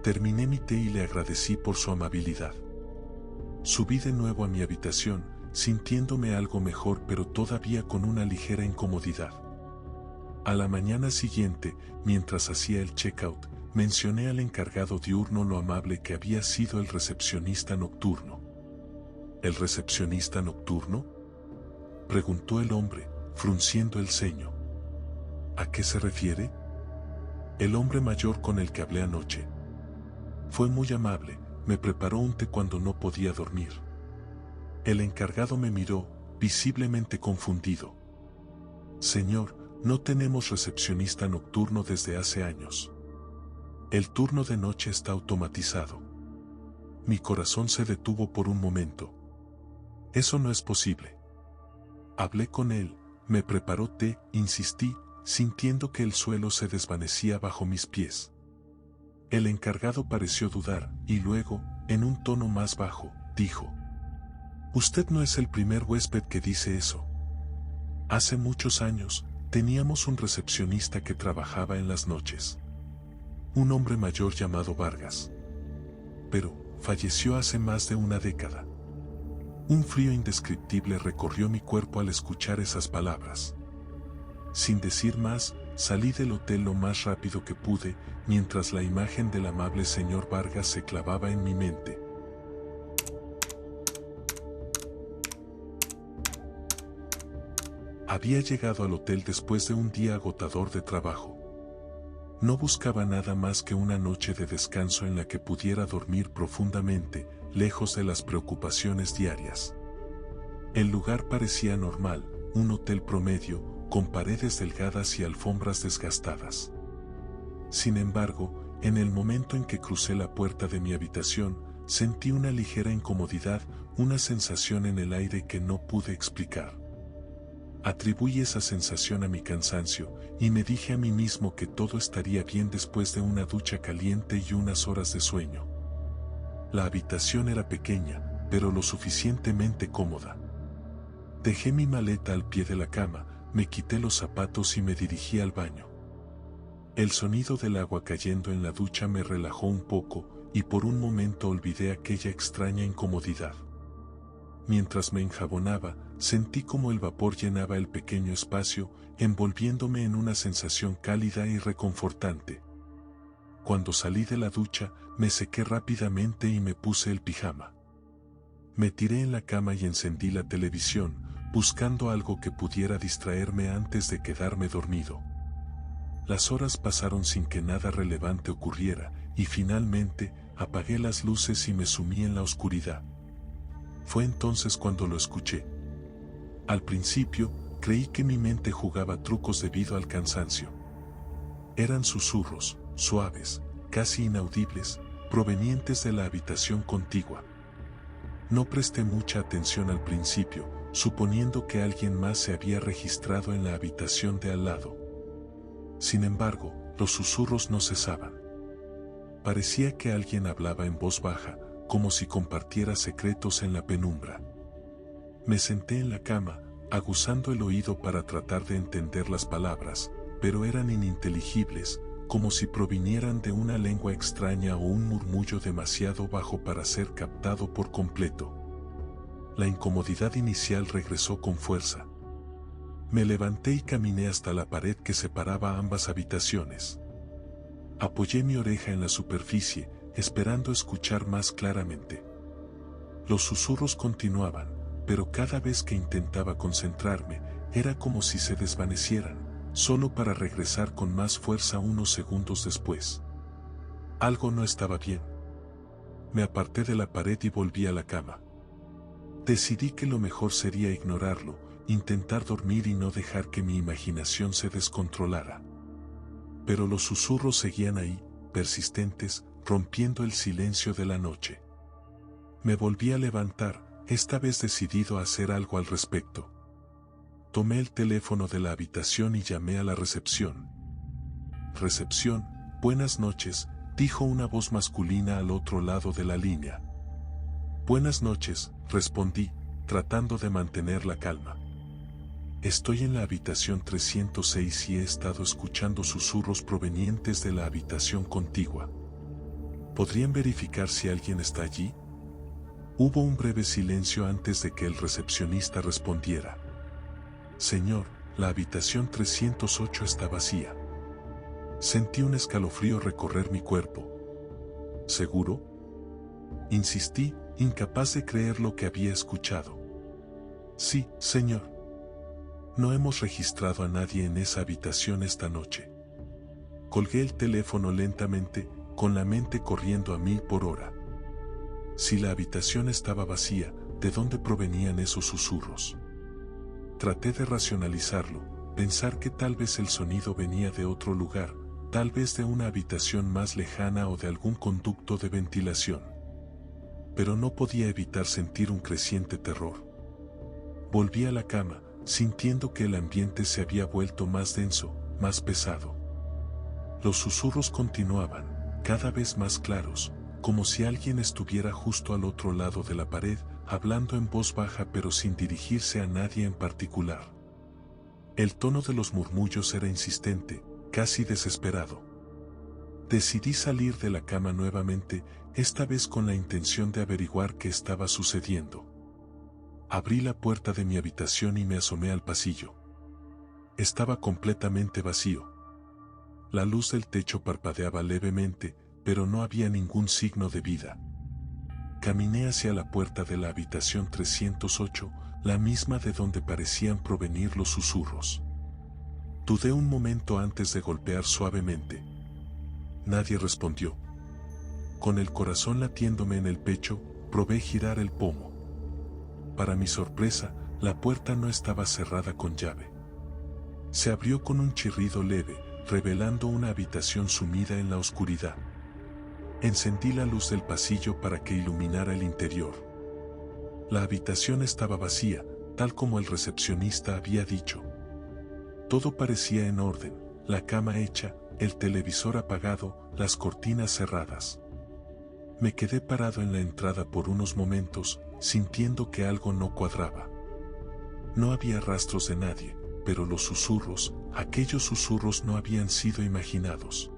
Terminé mi té y le agradecí por su amabilidad. Subí de nuevo a mi habitación, sintiéndome algo mejor pero todavía con una ligera incomodidad. A la mañana siguiente, mientras hacía el checkout, mencioné al encargado diurno lo amable que había sido el recepcionista nocturno. ¿El recepcionista nocturno?, preguntó el hombre, frunciendo el ceño. ¿A qué se refiere? El hombre mayor con el que hablé anoche. Fue muy amable, me preparó un té cuando no podía dormir. El encargado me miró, visiblemente confundido. Señor, no tenemos recepcionista nocturno desde hace años. El turno de noche está automatizado. Mi corazón se detuvo por un momento. Eso no es posible. Hablé con él, me preparó té, insistí, sintiendo que el suelo se desvanecía bajo mis pies. El encargado pareció dudar, y luego, en un tono más bajo, dijo: Usted no es el primer huésped que dice eso. Hace muchos años, teníamos un recepcionista que trabajaba en las noches. Un hombre mayor llamado Vargas. Pero, falleció hace más de una década. Un frío indescriptible recorrió mi cuerpo al escuchar esas palabras. Sin decir más, salí del hotel lo más rápido que pude, mientras la imagen del amable señor Vargas se clavaba en mi mente. Había llegado al hotel después de un día agotador de trabajo. No buscaba nada más que una noche de descanso en la que pudiera dormir profundamente, lejos de las preocupaciones diarias. El lugar parecía normal, un hotel promedio, con paredes delgadas y alfombras desgastadas. Sin embargo, en el momento en que crucé la puerta de mi habitación, sentí una ligera incomodidad, una sensación en el aire que no pude explicar. Atribuí esa sensación a mi cansancio, y me dije a mí mismo que todo estaría bien después de una ducha caliente y unas horas de sueño. La habitación era pequeña, pero lo suficientemente cómoda. Dejé mi maleta al pie de la cama, me quité los zapatos y me dirigí al baño. El sonido del agua cayendo en la ducha me relajó un poco, y por un momento olvidé aquella extraña incomodidad. Mientras me enjabonaba, sentí como el vapor llenaba el pequeño espacio, envolviéndome en una sensación cálida y reconfortante. Cuando salí de la ducha, me sequé rápidamente y me puse el pijama. Me tiré en la cama y encendí la televisión, buscando algo que pudiera distraerme antes de quedarme dormido. Las horas pasaron sin que nada relevante ocurriera, y finalmente, apagué las luces y me sumí en la oscuridad. Fue entonces cuando lo escuché. Al principio, creí que mi mente jugaba trucos debido al cansancio. Eran susurros, suaves, casi inaudibles, provenientes de la habitación contigua. No presté mucha atención al principio, suponiendo que alguien más se había registrado en la habitación de al lado. Sin embargo, los susurros no cesaban. Parecía que alguien hablaba en voz baja, como si compartiera secretos en la penumbra. Me senté en la cama, aguzando el oído para tratar de entender las palabras, pero eran ininteligibles, como si provinieran de una lengua extraña o un murmullo demasiado bajo para ser captado por completo. La incomodidad inicial regresó con fuerza. Me levanté y caminé hasta la pared que separaba ambas habitaciones. Apoyé mi oreja en la superficie, esperando escuchar más claramente. Los susurros continuaban, pero cada vez que intentaba concentrarme, era como si se desvanecieran, solo para regresar con más fuerza unos segundos después. Algo no estaba bien. Me aparté de la pared y volví a la cama. Decidí que lo mejor sería ignorarlo, intentar dormir y no dejar que mi imaginación se descontrolara. Pero los susurros seguían ahí, persistentes, rompiendo el silencio de la noche. Me volví a levantar, esta vez decidido a hacer algo al respecto. Tomé el teléfono de la habitación y llamé a la recepción. «Recepción, buenas noches», dijo una voz masculina al otro lado de la línea. «Buenas noches», respondí, tratando de mantener la calma. «Estoy en la habitación 306 y he estado escuchando susurros provenientes de la habitación contigua. ¿Podrían verificar si alguien está allí?». Hubo un breve silencio antes de que el recepcionista respondiera. «Señor, la habitación 308 está vacía». Sentí un escalofrío recorrer mi cuerpo. «¿Seguro?», insistí, incapaz de creer lo que había escuchado. «Sí, señor. No hemos registrado a nadie en esa habitación esta noche». Colgué el teléfono lentamente, con la mente corriendo a 1000 por hora. Si la habitación estaba vacía, ¿de dónde provenían esos susurros? Traté de racionalizarlo, pensar que tal vez el sonido venía de otro lugar, tal vez de una habitación más lejana o de algún conducto de ventilación. Pero no podía evitar sentir un creciente terror. Volví a la cama, sintiendo que el ambiente se había vuelto más denso, más pesado. Los susurros continuaban, cada vez más claros, como si alguien estuviera justo al otro lado de la pared, hablando en voz baja pero sin dirigirse a nadie en particular. El tono de los murmullos era insistente, casi desesperado. Decidí salir de la cama nuevamente, esta vez con la intención de averiguar qué estaba sucediendo. Abrí la puerta de mi habitación y me asomé al pasillo. Estaba completamente vacío. La luz del techo parpadeaba levemente, pero no había ningún signo de vida. Caminé hacia la puerta de la habitación 308, la misma de donde parecían provenir los susurros. Dudé un momento antes de golpear suavemente. Nadie respondió. Con el corazón latiéndome en el pecho, probé girar el pomo. Para mi sorpresa, la puerta no estaba cerrada con llave. Se abrió con un chirrido leve, revelando una habitación sumida en la oscuridad. Encendí la luz del pasillo para que iluminara el interior. La habitación estaba vacía, tal como el recepcionista había dicho. Todo parecía en orden, la cama hecha, el televisor apagado, las cortinas cerradas. Me quedé parado en la entrada por unos momentos, sintiendo que algo no cuadraba. No había rastros de nadie, pero los susurros, aquellos susurros no habían sido imaginados.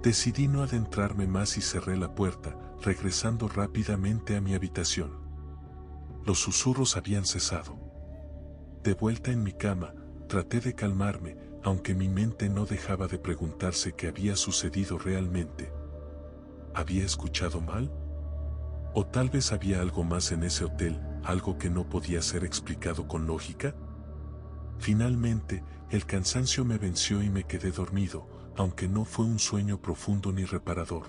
Decidí no adentrarme más y cerré la puerta, regresando rápidamente a mi habitación. Los susurros habían cesado. De vuelta en mi cama, traté de calmarme, aunque mi mente no dejaba de preguntarse qué había sucedido realmente. ¿Había escuchado mal? ¿O tal vez había algo más en ese hotel, algo que no podía ser explicado con lógica? Finalmente, el cansancio me venció y me quedé dormido, aunque no fue un sueño profundo ni reparador.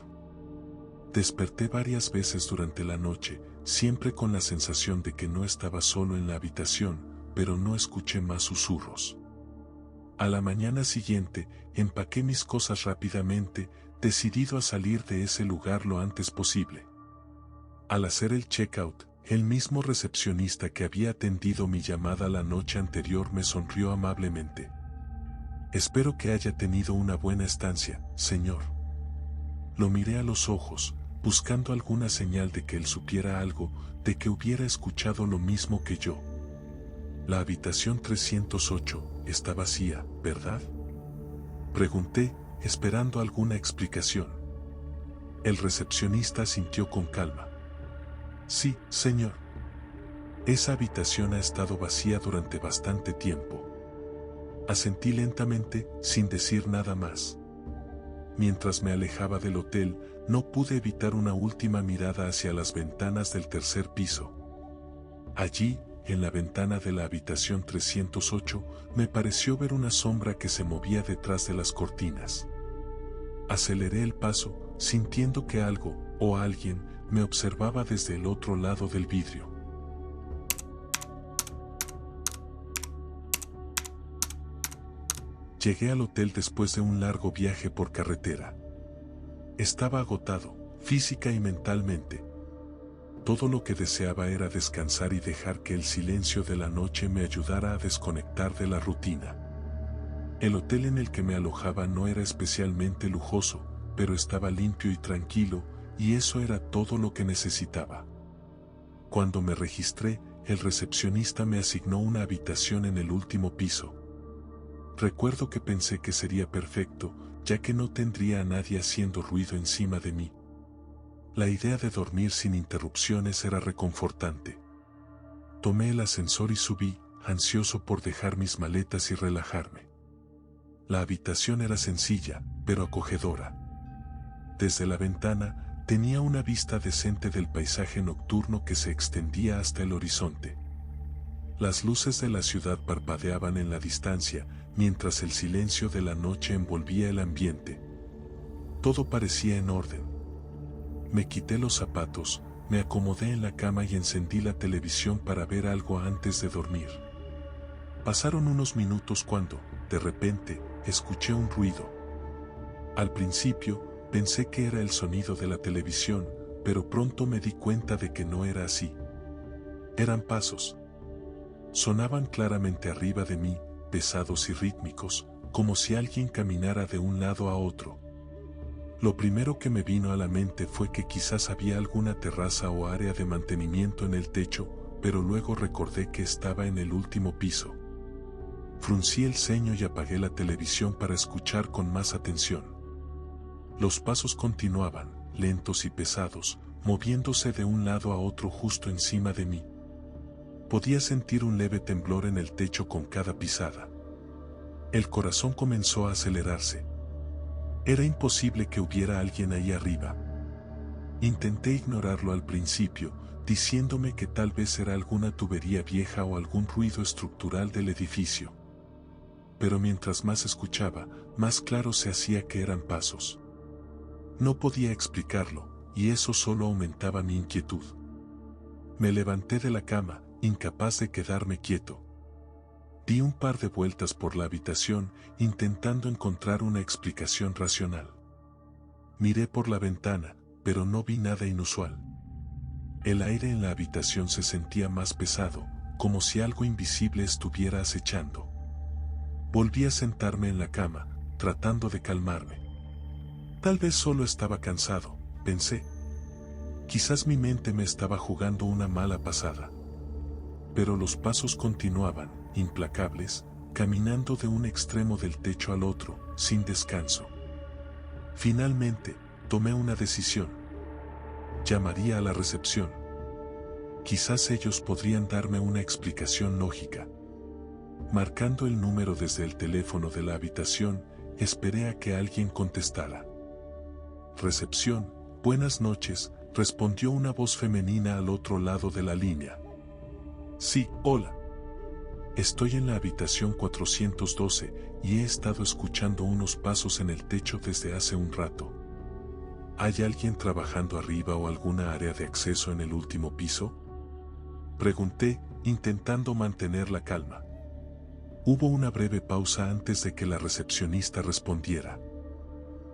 Desperté varias veces durante la noche, siempre con la sensación de que no estaba solo en la habitación, pero no escuché más susurros. A la mañana siguiente, empaqué mis cosas rápidamente, decidido a salir de ese lugar lo antes posible. Al hacer el checkout, el mismo recepcionista que había atendido mi llamada la noche anterior me sonrió amablemente. «Espero que haya tenido una buena estancia, señor». Lo miré a los ojos, buscando alguna señal de que él supiera algo, de que hubiera escuchado lo mismo que yo. «La habitación 308 está vacía, ¿verdad?», pregunté, esperando alguna explicación. El recepcionista asintió con calma. Sí, señor. Esa habitación ha estado vacía durante bastante tiempo. Asentí lentamente, sin decir nada más. Mientras me alejaba del hotel, no pude evitar una última mirada hacia las ventanas del tercer piso. Allí, en la ventana de la habitación 308, me pareció ver una sombra que se movía detrás de las cortinas. Aceleré el paso, sintiendo que algo, o alguien, me observaba desde el otro lado del vidrio. Llegué al hotel después de un largo viaje por carretera. Estaba agotado, física y mentalmente. Todo lo que deseaba era descansar y dejar que el silencio de la noche me ayudara a desconectar de la rutina. El hotel en el que me alojaba no era especialmente lujoso, pero estaba limpio y tranquilo, y eso era todo lo que necesitaba. Cuando me registré, el recepcionista me asignó una habitación en el último piso. Recuerdo que pensé que sería perfecto, ya que no tendría a nadie haciendo ruido encima de mí. La idea de dormir sin interrupciones era reconfortante. Tomé el ascensor y subí, ansioso por dejar mis maletas y relajarme. La habitación era sencilla, pero acogedora. Desde la ventana, tenía una vista decente del paisaje nocturno que se extendía hasta el horizonte. Las luces de la ciudad parpadeaban en la distancia, mientras el silencio de la noche envolvía el ambiente. Todo parecía en orden. Me quité los zapatos, me acomodé en la cama y encendí la televisión para ver algo antes de dormir. Pasaron unos minutos cuando, de repente, escuché un ruido. Al principio, pensé que era el sonido de la televisión, pero pronto me di cuenta de que no era así. Eran pasos. Sonaban claramente arriba de mí, pesados y rítmicos, como si alguien caminara de un lado a otro. Lo primero que me vino a la mente fue que quizás había alguna terraza o área de mantenimiento en el techo, pero luego recordé que estaba en el último piso. Fruncí el ceño y apagué la televisión para escuchar con más atención. Los pasos continuaban, lentos y pesados, moviéndose de un lado a otro justo encima de mí. Podía sentir un leve temblor en el techo con cada pisada. El corazón comenzó a acelerarse. Era imposible que hubiera alguien ahí arriba. Intenté ignorarlo al principio, diciéndome que tal vez era alguna tubería vieja o algún ruido estructural del edificio. Pero mientras más escuchaba, más claro se hacía que eran pasos. No podía explicarlo, y eso solo aumentaba mi inquietud. Me levanté de la cama, incapaz de quedarme quieto. Di un par de vueltas por la habitación, intentando encontrar una explicación racional. Miré por la ventana, pero no vi nada inusual. El aire en la habitación se sentía más pesado, como si algo invisible estuviera acechando. Volví a sentarme en la cama, tratando de calmarme. Tal vez solo estaba cansado, pensé. Quizás mi mente me estaba jugando una mala pasada. Pero los pasos continuaban, implacables, caminando de un extremo del techo al otro, sin descanso. Finalmente, tomé una decisión. Llamaría a la recepción. Quizás ellos podrían darme una explicación lógica. Marcando el número desde el teléfono de la habitación, esperé a que alguien contestara. Recepción, buenas noches, respondió una voz femenina al otro lado de la línea. Sí, hola. Estoy en la habitación 412 y he estado escuchando unos pasos en el techo desde hace un rato. ¿Hay alguien trabajando arriba o alguna área de acceso en el último piso? Pregunté, intentando mantener la calma. Hubo una breve pausa antes de que la recepcionista respondiera.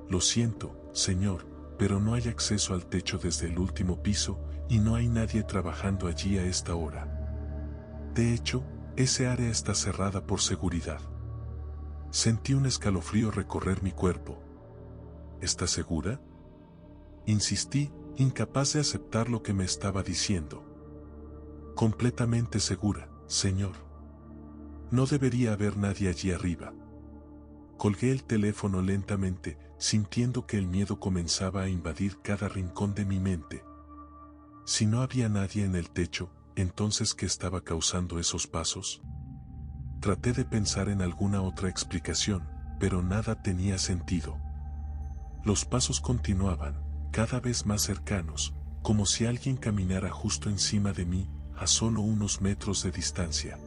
Lo siento, señor, pero no hay acceso al techo desde el último piso y no hay nadie trabajando allí a esta hora. De hecho, ese área está cerrada por seguridad. Sentí un escalofrío recorrer mi cuerpo. ¿Estás segura? Insistí, incapaz de aceptar lo que me estaba diciendo. Completamente segura, señor. No debería haber nadie allí arriba. Colgué el teléfono lentamente, sintiendo que el miedo comenzaba a invadir cada rincón de mi mente. Si no había nadie en el techo, entonces ¿qué estaba causando esos pasos? Traté de pensar en alguna otra explicación, pero nada tenía sentido. Los pasos continuaban, cada vez más cercanos, como si alguien caminara justo encima de mí, a solo unos metros de distancia.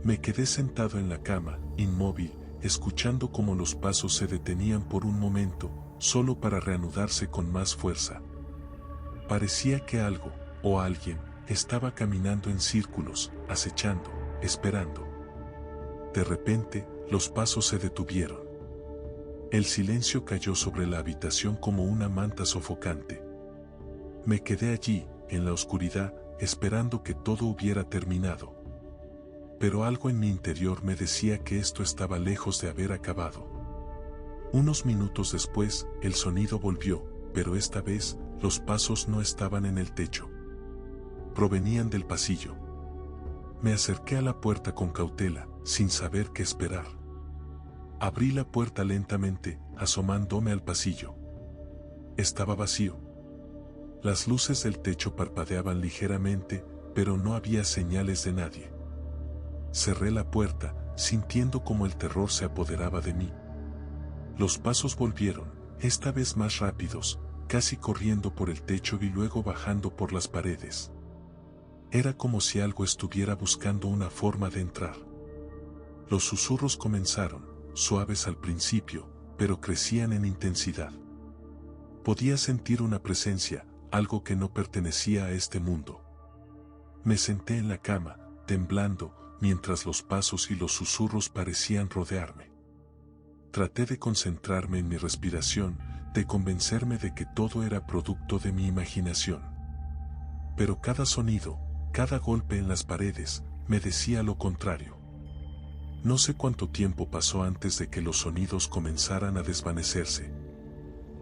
Me quedé sentado en la cama, inmóvil, escuchando cómo los pasos se detenían por un momento, solo para reanudarse con más fuerza. Parecía que algo, o alguien, estaba caminando en círculos, acechando, esperando. De repente, los pasos se detuvieron. El silencio cayó sobre la habitación como una manta sofocante. Me quedé allí, en la oscuridad, esperando que todo hubiera terminado. Pero algo en mi interior me decía que esto estaba lejos de haber acabado. Unos minutos después, el sonido volvió, pero esta vez, los pasos no estaban en el techo. Provenían del pasillo. Me acerqué a la puerta con cautela, sin saber qué esperar. Abrí la puerta lentamente, asomándome al pasillo. Estaba vacío. Las luces del techo parpadeaban ligeramente, pero no había señales de nadie. Cerré la puerta, sintiendo como el terror se apoderaba de mí. Los pasos volvieron, esta vez más rápidos, casi corriendo por el techo y luego bajando por las paredes. Era como si algo estuviera buscando una forma de entrar. Los susurros comenzaron, suaves al principio, pero crecían en intensidad. Podía sentir una presencia, algo que no pertenecía a este mundo. Me senté en la cama, temblando, mientras los pasos y los susurros parecían rodearme. Traté de concentrarme en mi respiración, de convencerme de que todo era producto de mi imaginación. Pero cada sonido, cada golpe en las paredes, me decía lo contrario. No sé cuánto tiempo pasó antes de que los sonidos comenzaran a desvanecerse.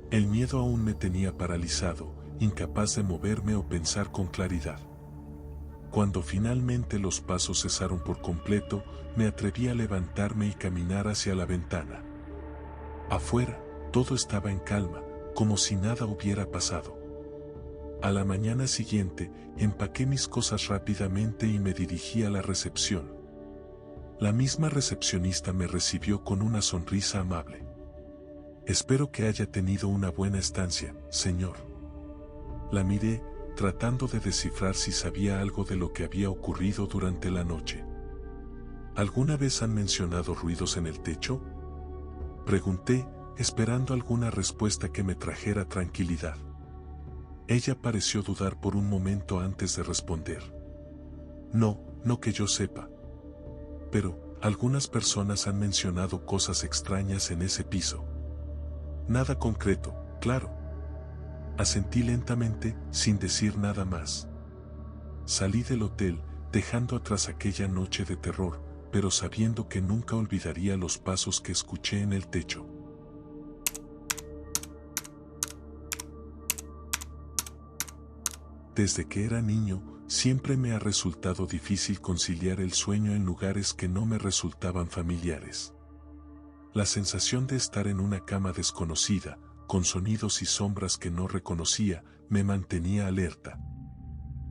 El miedo aún me tenía paralizado, incapaz de moverme o pensar con claridad. Cuando finalmente los pasos cesaron por completo, me atreví a levantarme y caminar hacia la ventana. Afuera, todo estaba en calma, como si nada hubiera pasado. A la mañana siguiente, empaqué mis cosas rápidamente y me dirigí a la recepción. La misma recepcionista me recibió con una sonrisa amable. Espero que haya tenido una buena estancia, señor. La miré, tratando de descifrar si sabía algo de lo que había ocurrido durante la noche. ¿Alguna vez han mencionado ruidos en el techo? Pregunté, esperando alguna respuesta que me trajera tranquilidad. Ella pareció dudar por un momento antes de responder. No que yo sepa. Pero, algunas personas han mencionado cosas extrañas en ese piso. Nada concreto, claro. Asentí lentamente, sin decir nada más. Salí del hotel, dejando atrás aquella noche de terror, pero sabiendo que nunca olvidaría los pasos que escuché en el techo. Desde que era niño, siempre me ha resultado difícil conciliar el sueño en lugares que no me resultaban familiares. La sensación de estar en una cama desconocida, con sonidos y sombras que no reconocía, me mantenía alerta.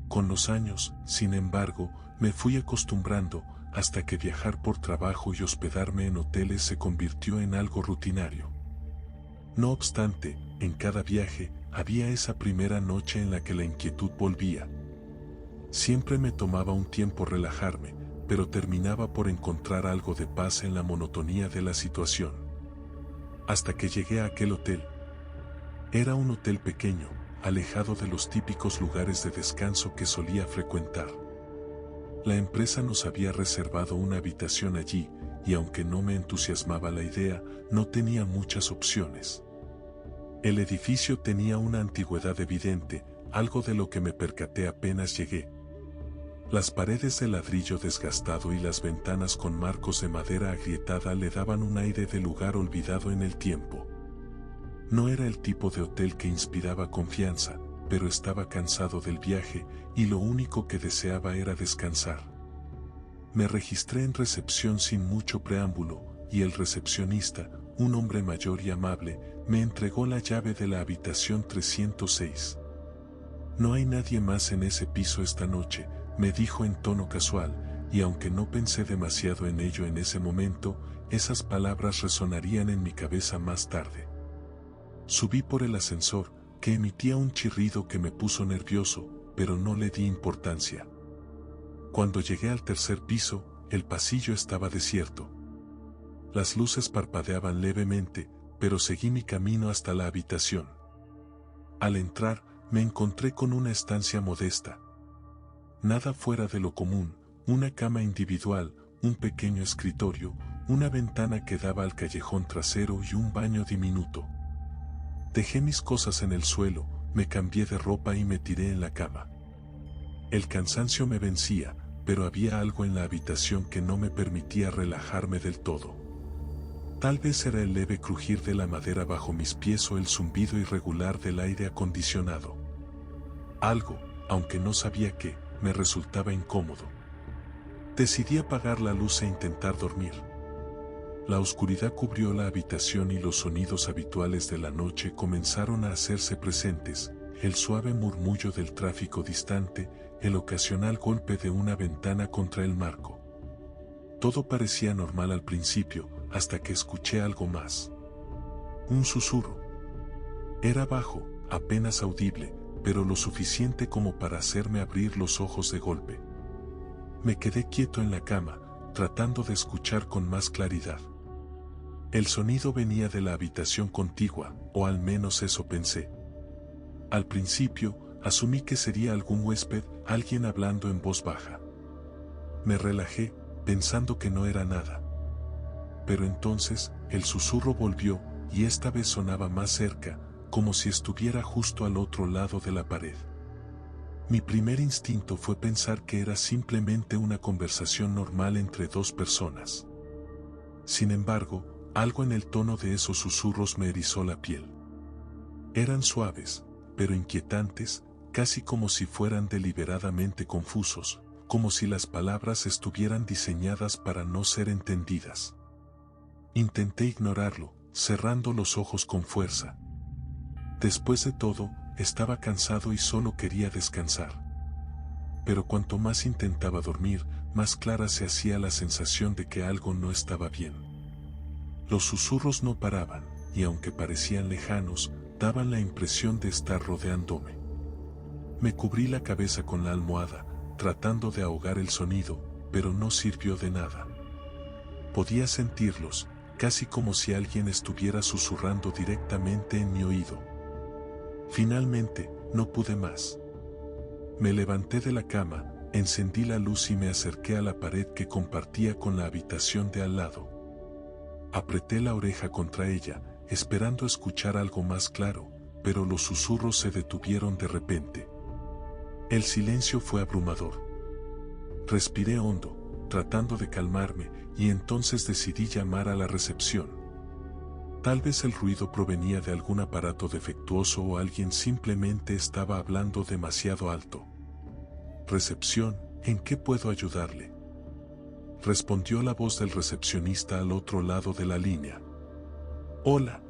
Con los años, sin embargo, me fui acostumbrando, hasta que viajar por trabajo y hospedarme en hoteles se convirtió en algo rutinario. No obstante, en cada viaje, había esa primera noche en la que la inquietud volvía. Siempre me tomaba un tiempo relajarme, pero terminaba por encontrar algo de paz en la monotonía de la situación. Hasta que llegué a aquel hotel. Era un hotel pequeño, alejado de los típicos lugares de descanso que solía frecuentar. La empresa nos había reservado una habitación allí, y aunque no me entusiasmaba la idea, no tenía muchas opciones. El edificio tenía una antigüedad evidente, algo de lo que me percaté apenas llegué. Las paredes de ladrillo desgastado y las ventanas con marcos de madera agrietada le daban un aire de lugar olvidado en el tiempo. No era el tipo de hotel que inspiraba confianza, pero estaba cansado del viaje y lo único que deseaba era descansar. Me registré en recepción sin mucho preámbulo, y el recepcionista, un hombre mayor y amable, me entregó la llave de la habitación 306. No hay nadie más en ese piso esta noche, me dijo en tono casual, y aunque no pensé demasiado en ello en ese momento, esas palabras resonarían en mi cabeza más tarde. Subí por el ascensor, que emitía un chirrido que me puso nervioso, pero no le di importancia. Cuando llegué al tercer piso, el pasillo estaba desierto. Las luces parpadeaban levemente, pero seguí mi camino hasta la habitación. Al entrar, me encontré con una estancia modesta. Nada fuera de lo común, una cama individual, un pequeño escritorio, una ventana que daba al callejón trasero y un baño diminuto. Dejé mis cosas en el suelo, me cambié de ropa y me tiré en la cama. El cansancio me vencía, pero había algo en la habitación que no me permitía relajarme del todo. Tal vez era el leve crujir de la madera bajo mis pies o el zumbido irregular del aire acondicionado. Algo, aunque no sabía qué, me resultaba incómodo. Decidí apagar la luz e intentar dormir. La oscuridad cubrió la habitación y los sonidos habituales de la noche comenzaron a hacerse presentes, el suave murmullo del tráfico distante, el ocasional golpe de una ventana contra el marco. Todo parecía normal al principio, hasta que escuché algo más. Un susurro. Era bajo, apenas audible, pero lo suficiente como para hacerme abrir los ojos de golpe. Me quedé quieto en la cama, tratando de escuchar con más claridad. El sonido venía de la habitación contigua, o al menos eso pensé. Al principio, asumí que sería algún huésped, alguien hablando en voz baja. Me relajé, pensando que no era nada. Pero entonces, el susurro volvió, y esta vez sonaba más cerca, como si estuviera justo al otro lado de la pared. Mi primer instinto fue pensar que era simplemente una conversación normal entre dos personas. Sin embargo, algo en el tono de esos susurros me erizó la piel. Eran suaves, pero inquietantes, casi como si fueran deliberadamente confusos, como si las palabras estuvieran diseñadas para no ser entendidas. Intenté ignorarlo, cerrando los ojos con fuerza. Después de todo, estaba cansado y solo quería descansar. Pero cuanto más intentaba dormir, más clara se hacía la sensación de que algo no estaba bien. Los susurros no paraban, y aunque parecían lejanos, daban la impresión de estar rodeándome. Me cubrí la cabeza con la almohada, tratando de ahogar el sonido, pero no sirvió de nada. Podía sentirlos, casi como si alguien estuviera susurrando directamente en mi oído. Finalmente, no pude más. Me levanté de la cama, encendí la luz y me acerqué a la pared que compartía con la habitación de al lado. Apreté la oreja contra ella, esperando escuchar algo más claro, pero los susurros se detuvieron de repente. El silencio fue abrumador. Respiré hondo, tratando de calmarme, y entonces decidí llamar a la recepción. Tal vez el ruido provenía de algún aparato defectuoso o alguien simplemente estaba hablando demasiado alto. «Recepción, ¿en qué puedo ayudarle?», respondió la voz del recepcionista al otro lado de la línea. «Hola,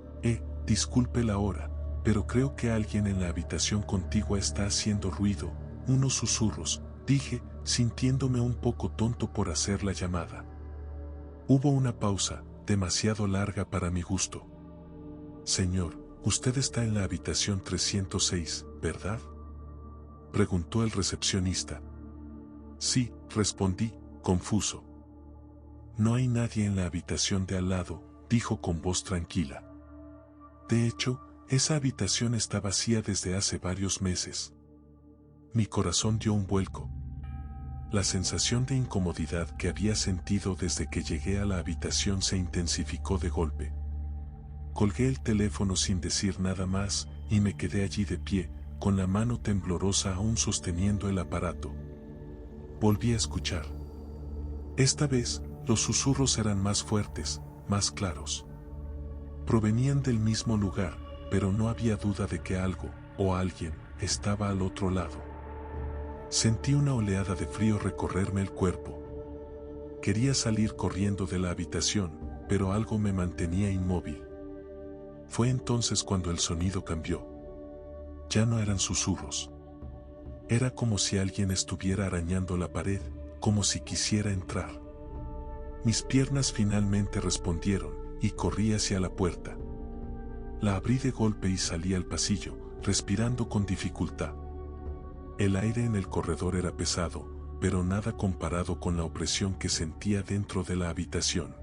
disculpe la hora, pero creo que alguien en la habitación contigua está haciendo ruido», unos susurros, dije, sintiéndome un poco tonto por hacer la llamada. Hubo una pausa, demasiado larga para mi gusto. «Señor, usted está en la habitación 306, ¿verdad?», preguntó el recepcionista. «Sí», respondí, confuso. «No hay nadie en la habitación de al lado», dijo con voz tranquila. «De hecho, esa habitación está vacía desde hace varios meses». Mi corazón dio un vuelco. La sensación de incomodidad que había sentido desde que llegué a la habitación se intensificó de golpe. Colgué el teléfono sin decir nada más, y me quedé allí de pie, con la mano temblorosa aún sosteniendo el aparato. Volví a escuchar. Esta vez, los susurros eran más fuertes, más claros. Provenían del mismo lugar, pero no había duda de que algo, o alguien, estaba al otro lado. Sentí una oleada de frío recorrerme el cuerpo. Quería salir corriendo de la habitación, pero algo me mantenía inmóvil. Fue entonces cuando el sonido cambió. Ya no eran susurros. Era como si alguien estuviera arañando la pared, como si quisiera entrar. Mis piernas finalmente respondieron, y corrí hacia la puerta. La abrí de golpe y salí al pasillo, respirando con dificultad. El aire en el corredor era pesado, pero nada comparado con la opresión que sentía dentro de la habitación.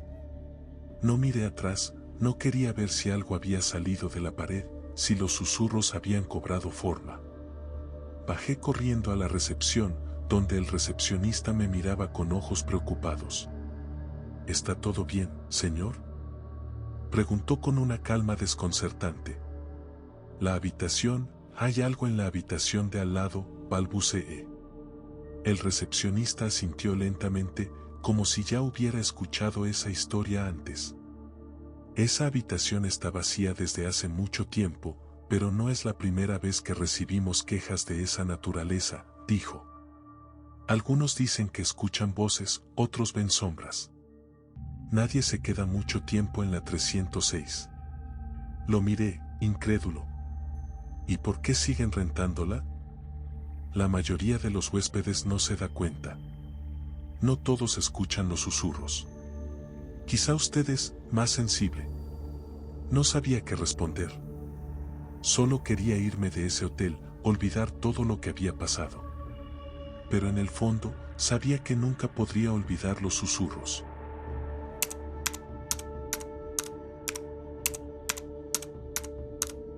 No miré atrás, no quería ver si algo había salido de la pared, si los susurros habían cobrado forma. Bajé corriendo a la recepción, donde el recepcionista me miraba con ojos preocupados. ¿Está todo bien, señor?, preguntó con una calma desconcertante. La habitación, hay algo en la habitación de al lado, balbuceé. El recepcionista asintió lentamente, como si ya hubiera escuchado esa historia antes. Esa habitación está vacía desde hace mucho tiempo, pero no es la primera vez que recibimos quejas de esa naturaleza, dijo. Algunos dicen que escuchan voces, otros ven sombras. Nadie se queda mucho tiempo en la 306. Lo miré, incrédulo. ¿Y por qué siguen rentándola? La mayoría de los huéspedes no se da cuenta. No todos escuchan los susurros. Quizá usted es más sensible. No sabía qué responder. Solo quería irme de ese hotel, olvidar todo lo que había pasado. Pero en el fondo, sabía que nunca podría olvidar los susurros.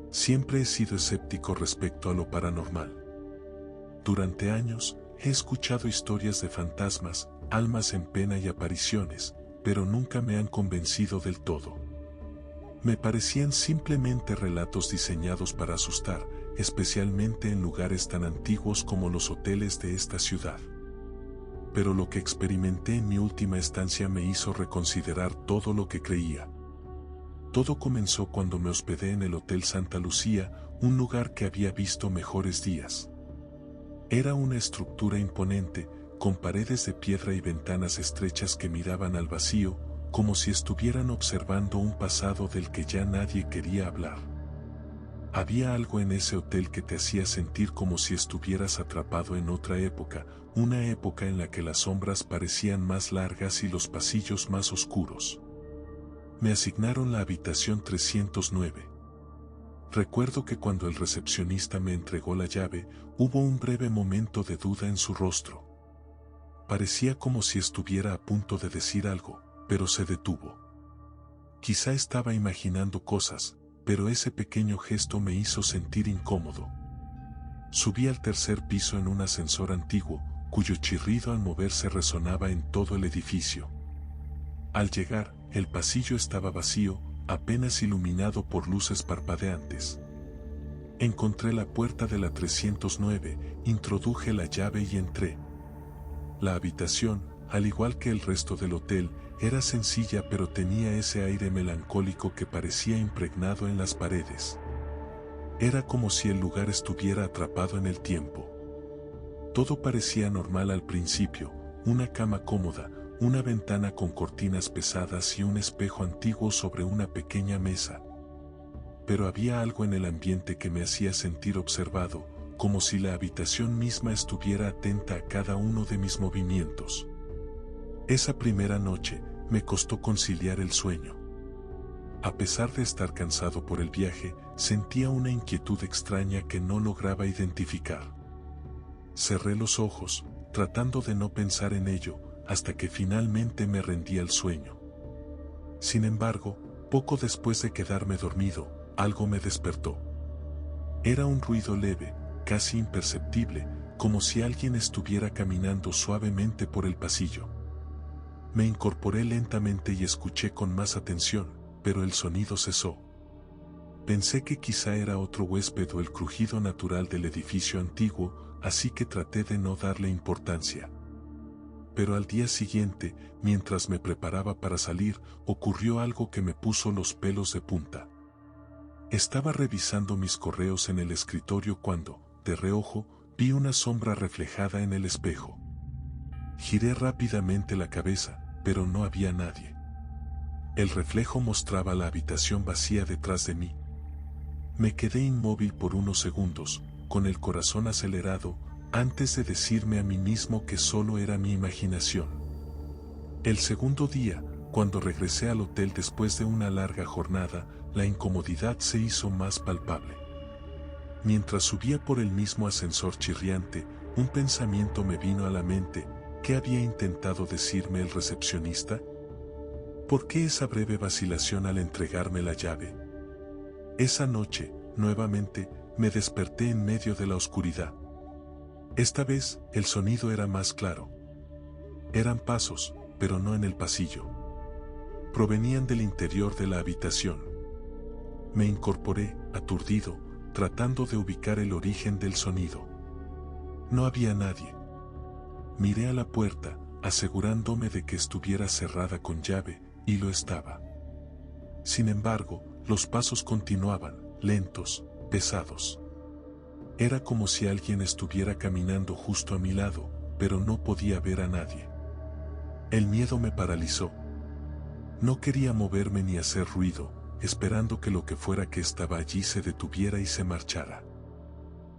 Siempre he sido escéptico respecto a lo paranormal. Durante años, he escuchado historias de fantasmas, almas en pena y apariciones, pero nunca me han convencido del todo. Me parecían simplemente relatos diseñados para asustar, especialmente en lugares tan antiguos como los hoteles de esta ciudad. Pero lo que experimenté en mi última estancia me hizo reconsiderar todo lo que creía. Todo comenzó cuando me hospedé en el Hotel Santa Lucía, un lugar que había visto mejores días. Era una estructura imponente, con paredes de piedra y ventanas estrechas que miraban al vacío, como si estuvieran observando un pasado del que ya nadie quería hablar. Había algo en ese hotel que te hacía sentir como si estuvieras atrapado en otra época, una época en la que las sombras parecían más largas y los pasillos más oscuros. Me asignaron la habitación 309. Recuerdo que cuando el recepcionista me entregó la llave, hubo un breve momento de duda en su rostro. Parecía como si estuviera a punto de decir algo, pero se detuvo. Quizá estaba imaginando cosas, pero ese pequeño gesto me hizo sentir incómodo. Subí al tercer piso en un ascensor antiguo, cuyo chirrido al moverse resonaba en todo el edificio. Al llegar, el pasillo estaba vacío, apenas iluminado por luces parpadeantes. Encontré la puerta de la 309, introduje la llave y entré. La habitación, al igual que el resto del hotel, era sencilla pero tenía ese aire melancólico que parecía impregnado en las paredes. Era como si el lugar estuviera atrapado en el tiempo. Todo parecía normal al principio, una cama cómoda, una ventana con cortinas pesadas y un espejo antiguo sobre una pequeña mesa. Pero había algo en el ambiente que me hacía sentir observado, como si la habitación misma estuviera atenta a cada uno de mis movimientos. Esa primera noche, me costó conciliar el sueño. A pesar de estar cansado por el viaje, sentía una inquietud extraña que no lograba identificar. Cerré los ojos, tratando de no pensar en ello, hasta que finalmente me rendí al sueño. Sin embargo, poco después de quedarme dormido, algo me despertó. Era un ruido leve, casi imperceptible, como si alguien estuviera caminando suavemente por el pasillo. Me incorporé lentamente y escuché con más atención, pero el sonido cesó. Pensé que quizá era otro huésped o el crujido natural del edificio antiguo, así que traté de no darle importancia. Pero al día siguiente, mientras me preparaba para salir, ocurrió algo que me puso los pelos de punta. Estaba revisando mis correos en el escritorio cuando, de reojo, vi una sombra reflejada en el espejo. Giré rápidamente la cabeza, pero no había nadie. El reflejo mostraba la habitación vacía detrás de mí. Me quedé inmóvil por unos segundos, con el corazón acelerado, antes de decirme a mí mismo que solo era mi imaginación. El segundo día, cuando regresé al hotel después de una larga jornada, la incomodidad se hizo más palpable. Mientras subía por el mismo ascensor chirriante, un pensamiento me vino a la mente. ¿Qué había intentado decirme el recepcionista? ¿Por qué esa breve vacilación al entregarme la llave? Esa noche, nuevamente, me desperté en medio de la oscuridad. Esta vez, el sonido era más claro. Eran pasos, pero no en el pasillo. Provenían del interior de la habitación. Me incorporé, aturdido, tratando de ubicar el origen del sonido. No había nadie. Miré a la puerta, asegurándome de que estuviera cerrada con llave, y lo estaba. Sin embargo, los pasos continuaban, lentos, pesados. Era como si alguien estuviera caminando justo a mi lado, pero no podía ver a nadie. El miedo me paralizó. No quería moverme ni hacer ruido, esperando que lo que fuera que estaba allí se detuviera y se marchara.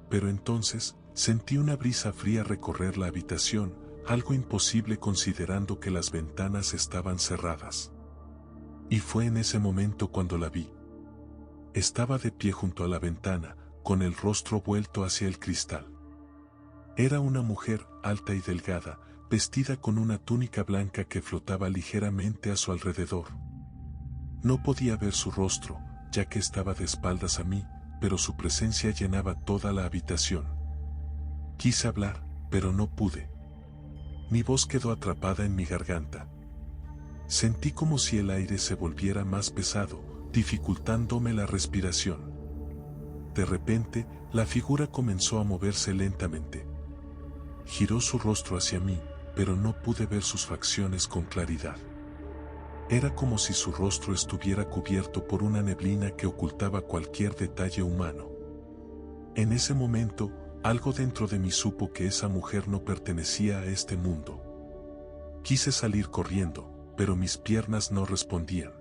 Pero entonces, sentí una brisa fría recorrer la habitación, algo imposible considerando que las ventanas estaban cerradas. Y fue en ese momento cuando la vi. Estaba de pie junto a la ventana, con el rostro vuelto hacia el cristal. Era una mujer alta y delgada, vestida con una túnica blanca que flotaba ligeramente a su alrededor. No podía ver su rostro, ya que estaba de espaldas a mí, pero su presencia llenaba toda la habitación. Quise hablar, pero no pude. Mi voz quedó atrapada en mi garganta. Sentí como si el aire se volviera más pesado, dificultándome la respiración. De repente, la figura comenzó a moverse lentamente. Giró su rostro hacia mí, pero no pude ver sus facciones con claridad. Era como si su rostro estuviera cubierto por una neblina que ocultaba cualquier detalle humano. En ese momento, algo dentro de mí supo que esa mujer no pertenecía a este mundo. Quise salir corriendo, pero mis piernas no respondían.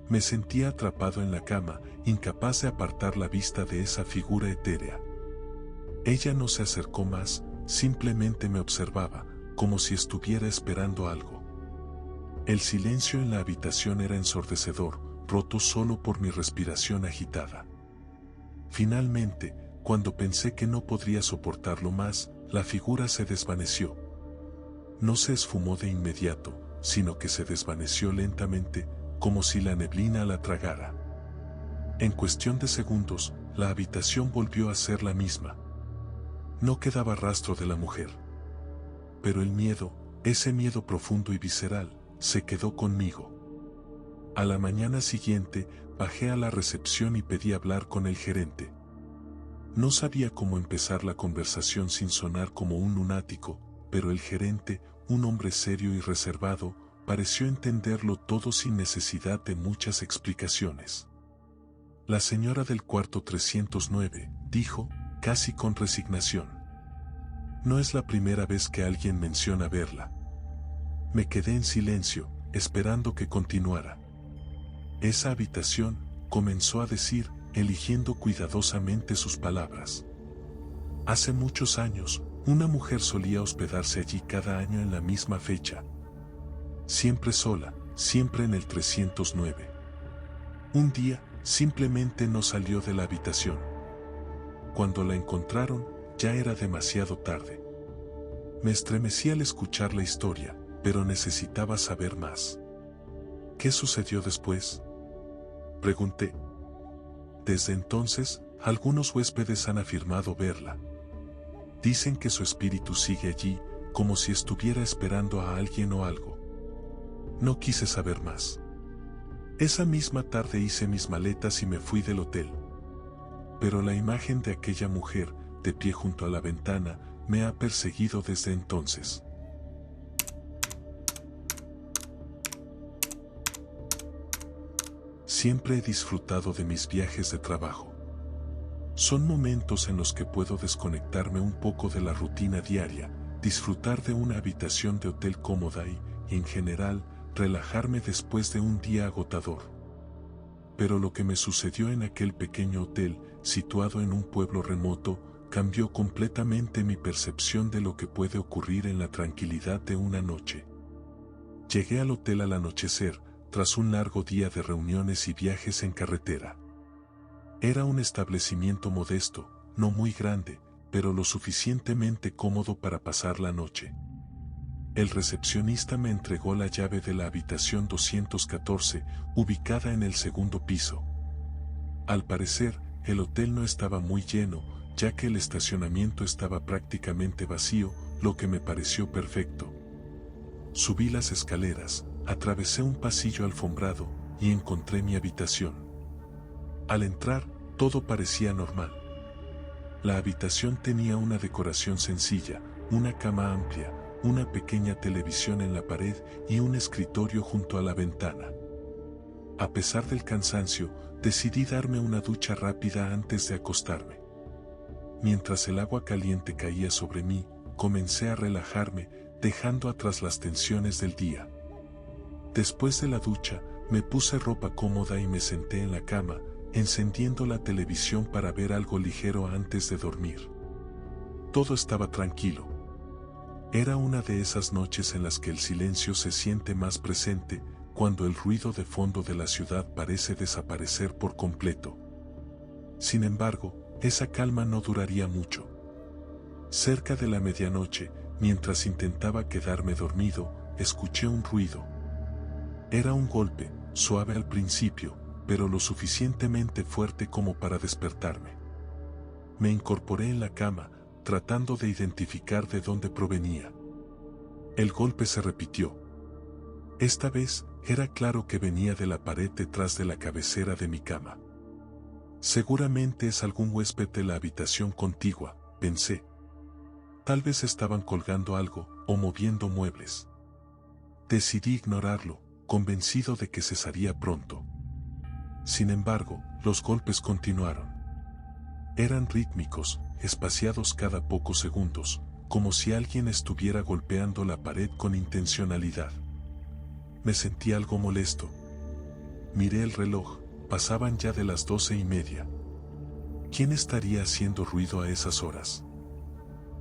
Me sentía atrapado en la cama, incapaz de apartar la vista de esa figura etérea. Ella no se acercó más, simplemente me observaba, como si estuviera esperando algo. El silencio en la habitación era ensordecedor, roto solo por mi respiración agitada. Finalmente, cuando pensé que no podría soportarlo más, la figura se desvaneció. No se esfumó de inmediato, sino que se desvaneció lentamente, como si la neblina la tragara. En cuestión de segundos, la habitación volvió a ser la misma. No quedaba rastro de la mujer. Pero el miedo, ese miedo profundo y visceral, se quedó conmigo. A la mañana siguiente, bajé a la recepción y pedí hablar con el gerente. No sabía cómo empezar la conversación sin sonar como un lunático, pero el gerente, un hombre serio y reservado, pareció entenderlo todo sin necesidad de muchas explicaciones. La señora del cuarto 309, dijo, casi con resignación. No es la primera vez que alguien menciona verla. Me quedé en silencio, esperando que continuara. Esa habitación, comenzó a decir, eligiendo cuidadosamente sus palabras. Hace muchos años, una mujer solía hospedarse allí cada año en la misma fecha. Siempre sola, siempre en el 309. Un día, simplemente no salió de la habitación. Cuando la encontraron, ya era demasiado tarde. Me estremecí al escuchar la historia, pero necesitaba saber más. ¿Qué sucedió después?, pregunté. Desde entonces, algunos huéspedes han afirmado verla. Dicen que su espíritu sigue allí, como si estuviera esperando a alguien o algo. No quise saber más. Esa misma tarde hice mis maletas y me fui del hotel. Pero la imagen de aquella mujer, de pie junto a la ventana, me ha perseguido desde entonces. Siempre he disfrutado de mis viajes de trabajo. Son momentos en los que puedo desconectarme un poco de la rutina diaria, disfrutar de una habitación de hotel cómoda y, en general, relajarme después de un día agotador. Pero lo que me sucedió en aquel pequeño hotel, situado en un pueblo remoto, cambió completamente mi percepción de lo que puede ocurrir en la tranquilidad de una noche. Llegué al hotel al anochecer, tras un largo día de reuniones y viajes en carretera. Era un establecimiento modesto, no muy grande, pero lo suficientemente cómodo para pasar la noche. El recepcionista me entregó la llave de la habitación 214, ubicada en el segundo piso. Al parecer, el hotel no estaba muy lleno, ya que el estacionamiento estaba prácticamente vacío, lo que me pareció perfecto. Subí las escaleras, atravesé un pasillo alfombrado y encontré mi habitación. Al entrar, todo parecía normal. La habitación tenía una decoración sencilla, una cama amplia, una pequeña televisión en la pared y un escritorio junto a la ventana. A pesar del cansancio, decidí darme una ducha rápida antes de acostarme. Mientras el agua caliente caía sobre mí, comencé a relajarme, dejando atrás las tensiones del día. Después de la ducha, me puse ropa cómoda y me senté en la cama, encendiendo la televisión para ver algo ligero antes de dormir. Todo estaba tranquilo. Era una de esas noches en las que el silencio se siente más presente, cuando el ruido de fondo de la ciudad parece desaparecer por completo. Sin embargo, esa calma no duraría mucho. Cerca de la medianoche, mientras intentaba quedarme dormido, escuché un ruido. Era un golpe, suave al principio, pero lo suficientemente fuerte como para despertarme. Me incorporé en la cama, tratando de identificar de dónde provenía. El golpe se repitió. Esta vez, era claro que venía de la pared detrás de la cabecera de mi cama. Seguramente es algún huésped de la habitación contigua, pensé. Tal vez estaban colgando algo o moviendo muebles. Decidí ignorarlo, convencido de que cesaría pronto. Sin embargo, los golpes continuaron. Eran rítmicos, espaciados cada pocos segundos, como si alguien estuviera golpeando la pared con intencionalidad. Me sentí algo molesto. Miré el reloj, pasaban ya de las 12:30. ¿Quién estaría haciendo ruido a esas horas?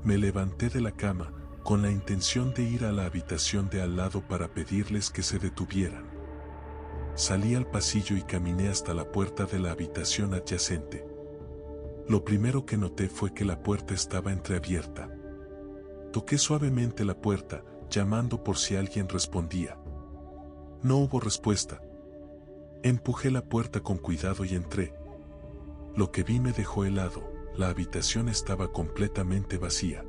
Me levanté de la cama, con la intención de ir a la habitación de al lado para pedirles que se detuvieran. Salí al pasillo y caminé hasta la puerta de la habitación adyacente. Lo primero que noté fue que la puerta estaba entreabierta. Toqué suavemente la puerta, llamando por si alguien respondía. No hubo respuesta. Empujé la puerta con cuidado y entré. Lo que vi me dejó helado, la habitación estaba completamente vacía.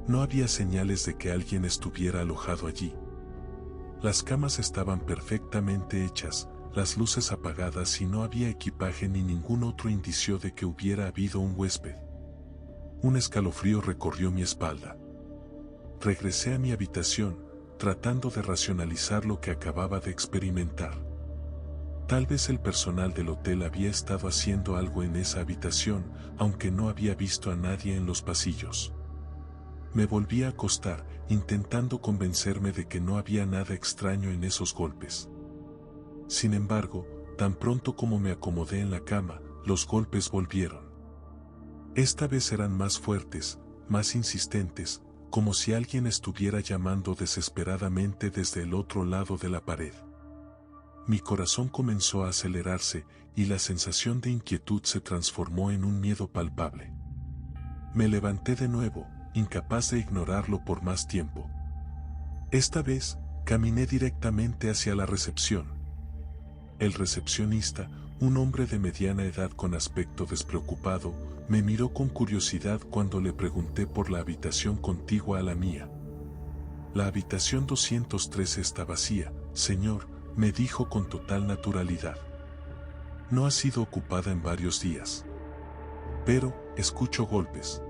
No había señales de que alguien estuviera alojado allí. Las camas estaban perfectamente hechas, las luces apagadas y no había equipaje ni ningún otro indicio de que hubiera habido un huésped. Un escalofrío recorrió mi espalda. Regresé a mi habitación, tratando de racionalizar lo que acababa de experimentar. Tal vez el personal del hotel había estado haciendo algo en esa habitación, aunque no había visto a nadie en los pasillos. Me volví a acostar, intentando convencerme de que no había nada extraño en esos golpes. Sin embargo, tan pronto como me acomodé en la cama, los golpes volvieron. Esta vez eran más fuertes, más insistentes, como si alguien estuviera llamando desesperadamente desde el otro lado de la pared. Mi corazón comenzó a acelerarse y la sensación de inquietud se transformó en un miedo palpable. Me levanté de nuevo, incapaz de ignorarlo por más tiempo. Esta vez, caminé directamente hacia la recepción. El recepcionista, un hombre de mediana edad con aspecto despreocupado, me miró con curiosidad cuando le pregunté por la habitación contigua a la mía. La habitación 213 está vacía, señor, me dijo con total naturalidad. No ha sido ocupada en varios días. Pero, escucho golpes.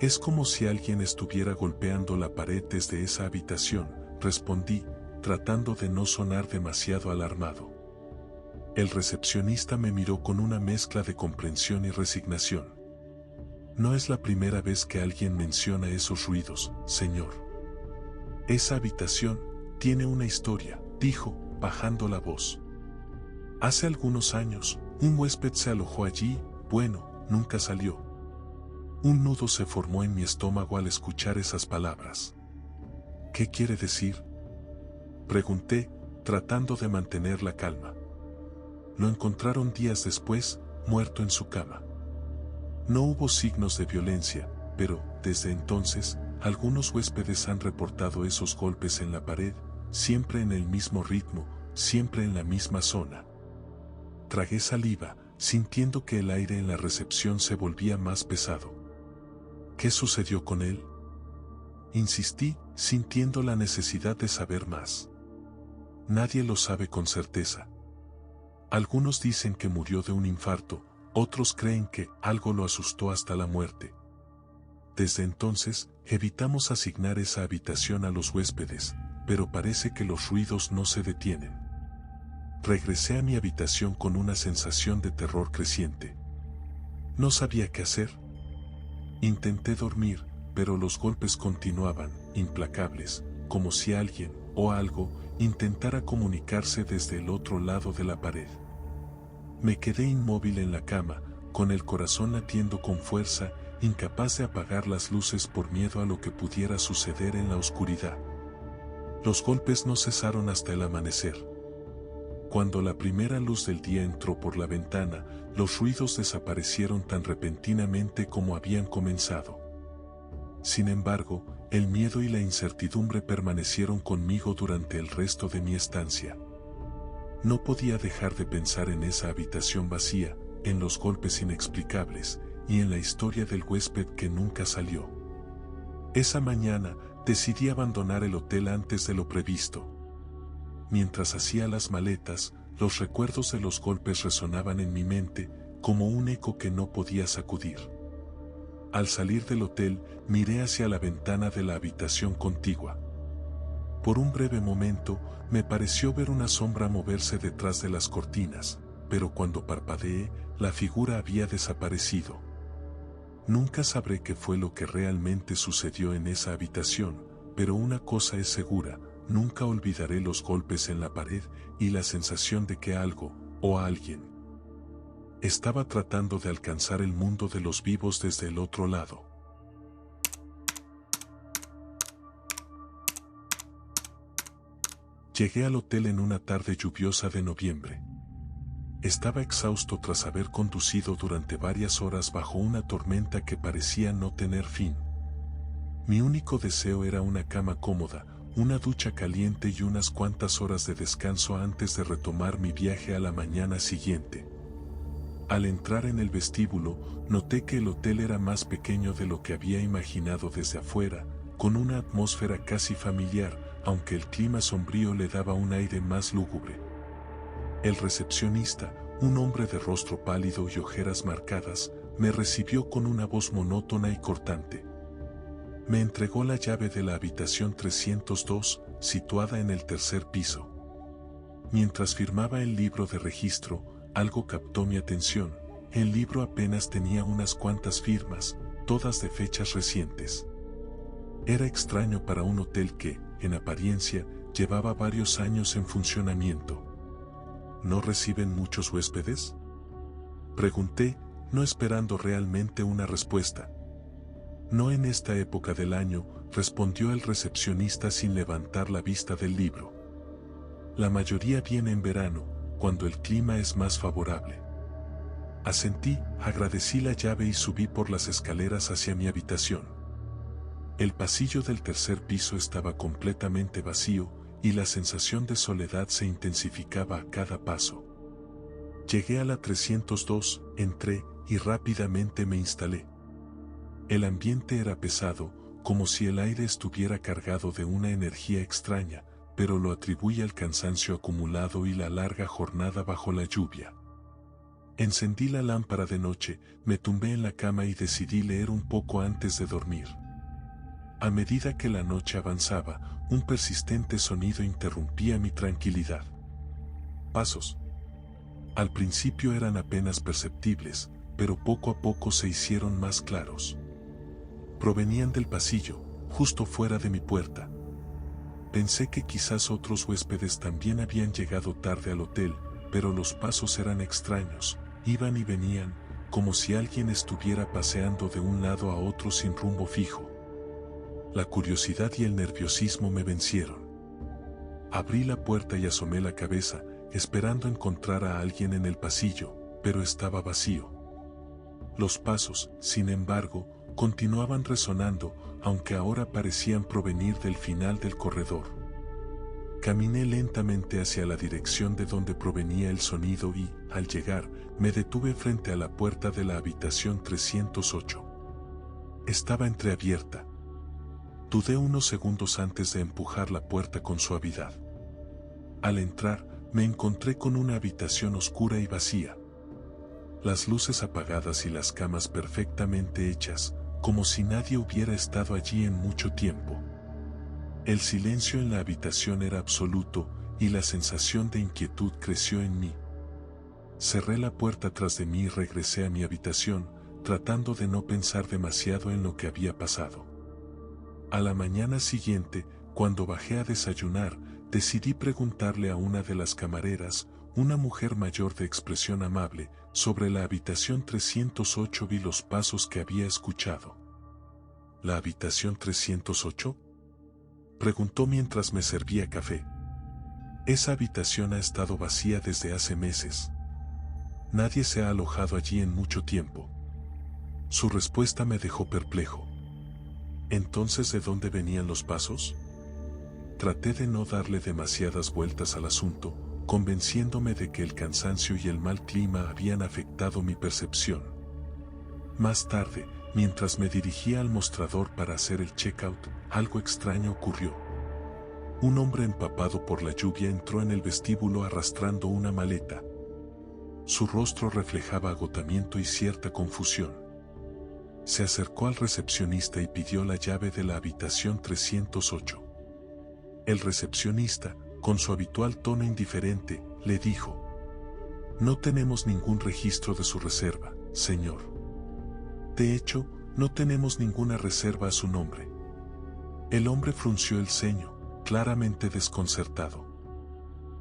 Es como si alguien estuviera golpeando la pared desde esa habitación, respondí, tratando de no sonar demasiado alarmado. El recepcionista me miró con una mezcla de comprensión y resignación. No es la primera vez que alguien menciona esos ruidos, señor. Esa habitación Tiene una historia, dijo, bajando la voz. Hace algunos años, un huésped se alojó allí, bueno, nunca salió. Un nudo se formó en mi estómago al escuchar esas palabras. ¿Qué quiere decir? Pregunté, tratando de mantener la calma. Lo encontraron días después, muerto en su cama. No hubo signos de violencia, pero, desde entonces, algunos huéspedes han reportado esos golpes en la pared, siempre en el mismo ritmo, siempre en la misma zona. Tragué saliva, sintiendo que el aire en la recepción se volvía más pesado. ¿Qué sucedió con él? Insistí, sintiendo la necesidad de saber más. Nadie lo sabe con certeza. Algunos dicen que murió de un infarto, otros creen que algo lo asustó hasta la muerte. Desde entonces, evitamos asignar esa habitación a los huéspedes, pero parece que los ruidos no se detienen. Regresé a mi habitación con una sensación de terror creciente. No sabía qué hacer. Intenté dormir, pero los golpes continuaban, implacables, como si alguien, o algo, intentara comunicarse desde el otro lado de la pared. Me quedé inmóvil en la cama, con el corazón latiendo con fuerza, incapaz de apagar las luces por miedo a lo que pudiera suceder en la oscuridad. Los golpes no cesaron hasta el amanecer. Cuando la primera luz del día entró por la ventana, los ruidos desaparecieron tan repentinamente como habían comenzado. Sin embargo, el miedo y la incertidumbre permanecieron conmigo durante el resto de mi estancia. No podía dejar de pensar en esa habitación vacía, en los golpes inexplicables, y en la historia del huésped que nunca salió. Esa mañana, decidí abandonar el hotel antes de lo previsto. Mientras hacía las maletas, los recuerdos de los golpes resonaban en mi mente, como un eco que no podía sacudir. Al salir del hotel, miré hacia la ventana de la habitación contigua. Por un breve momento, me pareció ver una sombra moverse detrás de las cortinas, pero cuando parpadeé, la figura había desaparecido. Nunca sabré qué fue lo que realmente sucedió en esa habitación, pero una cosa es segura, nunca olvidaré los golpes en la pared y la sensación de que algo, o alguien, estaba tratando de alcanzar el mundo de los vivos desde el otro lado. Llegué al hotel en una tarde lluviosa de noviembre. Estaba exhausto tras haber conducido durante varias horas bajo una tormenta que parecía no tener fin. Mi único deseo era una cama cómoda, una ducha caliente y unas cuantas horas de descanso antes de retomar mi viaje a la mañana siguiente. Al entrar en el vestíbulo, noté que el hotel era más pequeño de lo que había imaginado desde afuera, con una atmósfera casi familiar, aunque el clima sombrío le daba un aire más lúgubre. El recepcionista, un hombre de rostro pálido y ojeras marcadas, me recibió con una voz monótona y cortante. Me entregó la llave de la habitación 302, situada en el tercer piso. Mientras firmaba el libro de registro, algo captó mi atención. El libro apenas tenía unas cuantas firmas, todas de fechas recientes. Era extraño para un hotel que, en apariencia, llevaba varios años en funcionamiento. ¿No reciben muchos huéspedes?, pregunté, no esperando realmente una respuesta. No en esta época del año, respondió el recepcionista sin levantar la vista del libro. La mayoría viene en verano, cuando el clima es más favorable. Asentí, agradecí la llave y subí por las escaleras hacia mi habitación. El pasillo del tercer piso estaba completamente vacío, y la sensación de soledad se intensificaba a cada paso. Llegué a la 302, entré, y rápidamente me instalé. El ambiente era pesado, como si el aire estuviera cargado de una energía extraña, pero lo atribuí al cansancio acumulado y la larga jornada bajo la lluvia. Encendí la lámpara de noche, me tumbé en la cama y decidí leer un poco antes de dormir. A medida que la noche avanzaba, un persistente sonido interrumpía mi tranquilidad. Pasos. Al principio eran apenas perceptibles, pero poco a poco se hicieron más claros. Provenían del pasillo, justo fuera de mi puerta. Pensé que quizás otros huéspedes también habían llegado tarde al hotel, pero los pasos eran extraños, iban y venían, como si alguien estuviera paseando de un lado a otro sin rumbo fijo. La curiosidad y el nerviosismo me vencieron. Abrí la puerta y asomé la cabeza, esperando encontrar a alguien en el pasillo, pero estaba vacío. Los pasos, sin embargo, continuaban resonando, aunque ahora parecían provenir del final del corredor. Caminé lentamente hacia la dirección de donde provenía el sonido y, al llegar, me detuve frente a la puerta de la habitación 308. Estaba entreabierta. Dudé unos segundos antes de empujar la puerta con suavidad. Al entrar, me encontré con una habitación oscura y vacía. Las luces apagadas y las camas perfectamente hechas, como si nadie hubiera estado allí en mucho tiempo. El silencio en la habitación era absoluto y la sensación de inquietud creció en mí. Cerré la puerta tras de mí y regresé a mi habitación, tratando de no pensar demasiado en lo que había pasado. A la mañana siguiente, cuando bajé a desayunar, decidí preguntarle a una de las camareras, una mujer mayor de expresión amable, sobre la habitación 308. Vi los pasos que había escuchado. ¿La habitación 308? Preguntó mientras me servía café. Esa habitación ha estado vacía desde hace meses. Nadie se ha alojado allí en mucho tiempo. Su respuesta me dejó perplejo. ¿Entonces de dónde venían los pasos? Traté de no darle demasiadas vueltas al asunto, convenciéndome de que el cansancio y el mal clima habían afectado mi percepción. Más tarde, mientras me dirigía al mostrador para hacer el checkout, algo extraño ocurrió. Un hombre empapado por la lluvia entró en el vestíbulo arrastrando una maleta. Su rostro reflejaba agotamiento y cierta confusión. Se acercó al recepcionista y pidió la llave de la habitación 308. El recepcionista, con su habitual tono indiferente, le dijo: «No tenemos ningún registro de su reserva, señor. De hecho, no tenemos ninguna reserva a su nombre». El hombre frunció el ceño, claramente desconcertado.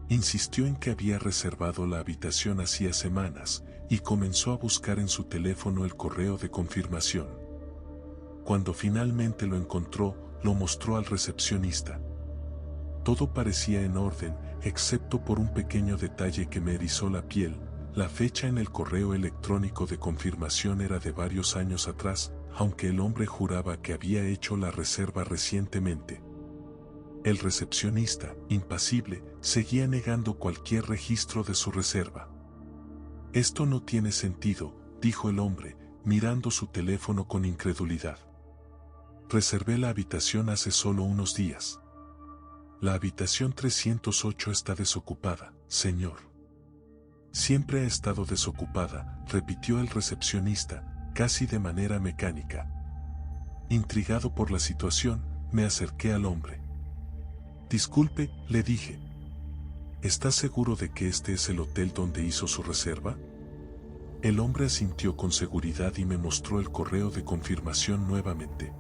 Insistió en que había reservado la habitación hacía semanas, y comenzó a buscar en su teléfono el correo de confirmación. Cuando finalmente lo encontró, lo mostró al recepcionista. Todo parecía en orden, excepto por un pequeño detalle que me erizó la piel. La fecha en el correo electrónico de confirmación era de varios años atrás, aunque el hombre juraba que había hecho la reserva recientemente. El recepcionista, impasible, seguía negando cualquier registro de su reserva. «Esto no tiene sentido», dijo el hombre, mirando su teléfono con incredulidad. «Reservé la habitación hace solo unos días». «La habitación 308 está desocupada, señor». «Siempre ha estado desocupada», repitió el recepcionista, casi de manera mecánica. Intrigado por la situación, me acerqué al hombre. «Disculpe», le dije. «¿Está seguro de que este es el hotel donde hizo su reserva?» El hombre asintió con seguridad y me mostró el correo de confirmación nuevamente.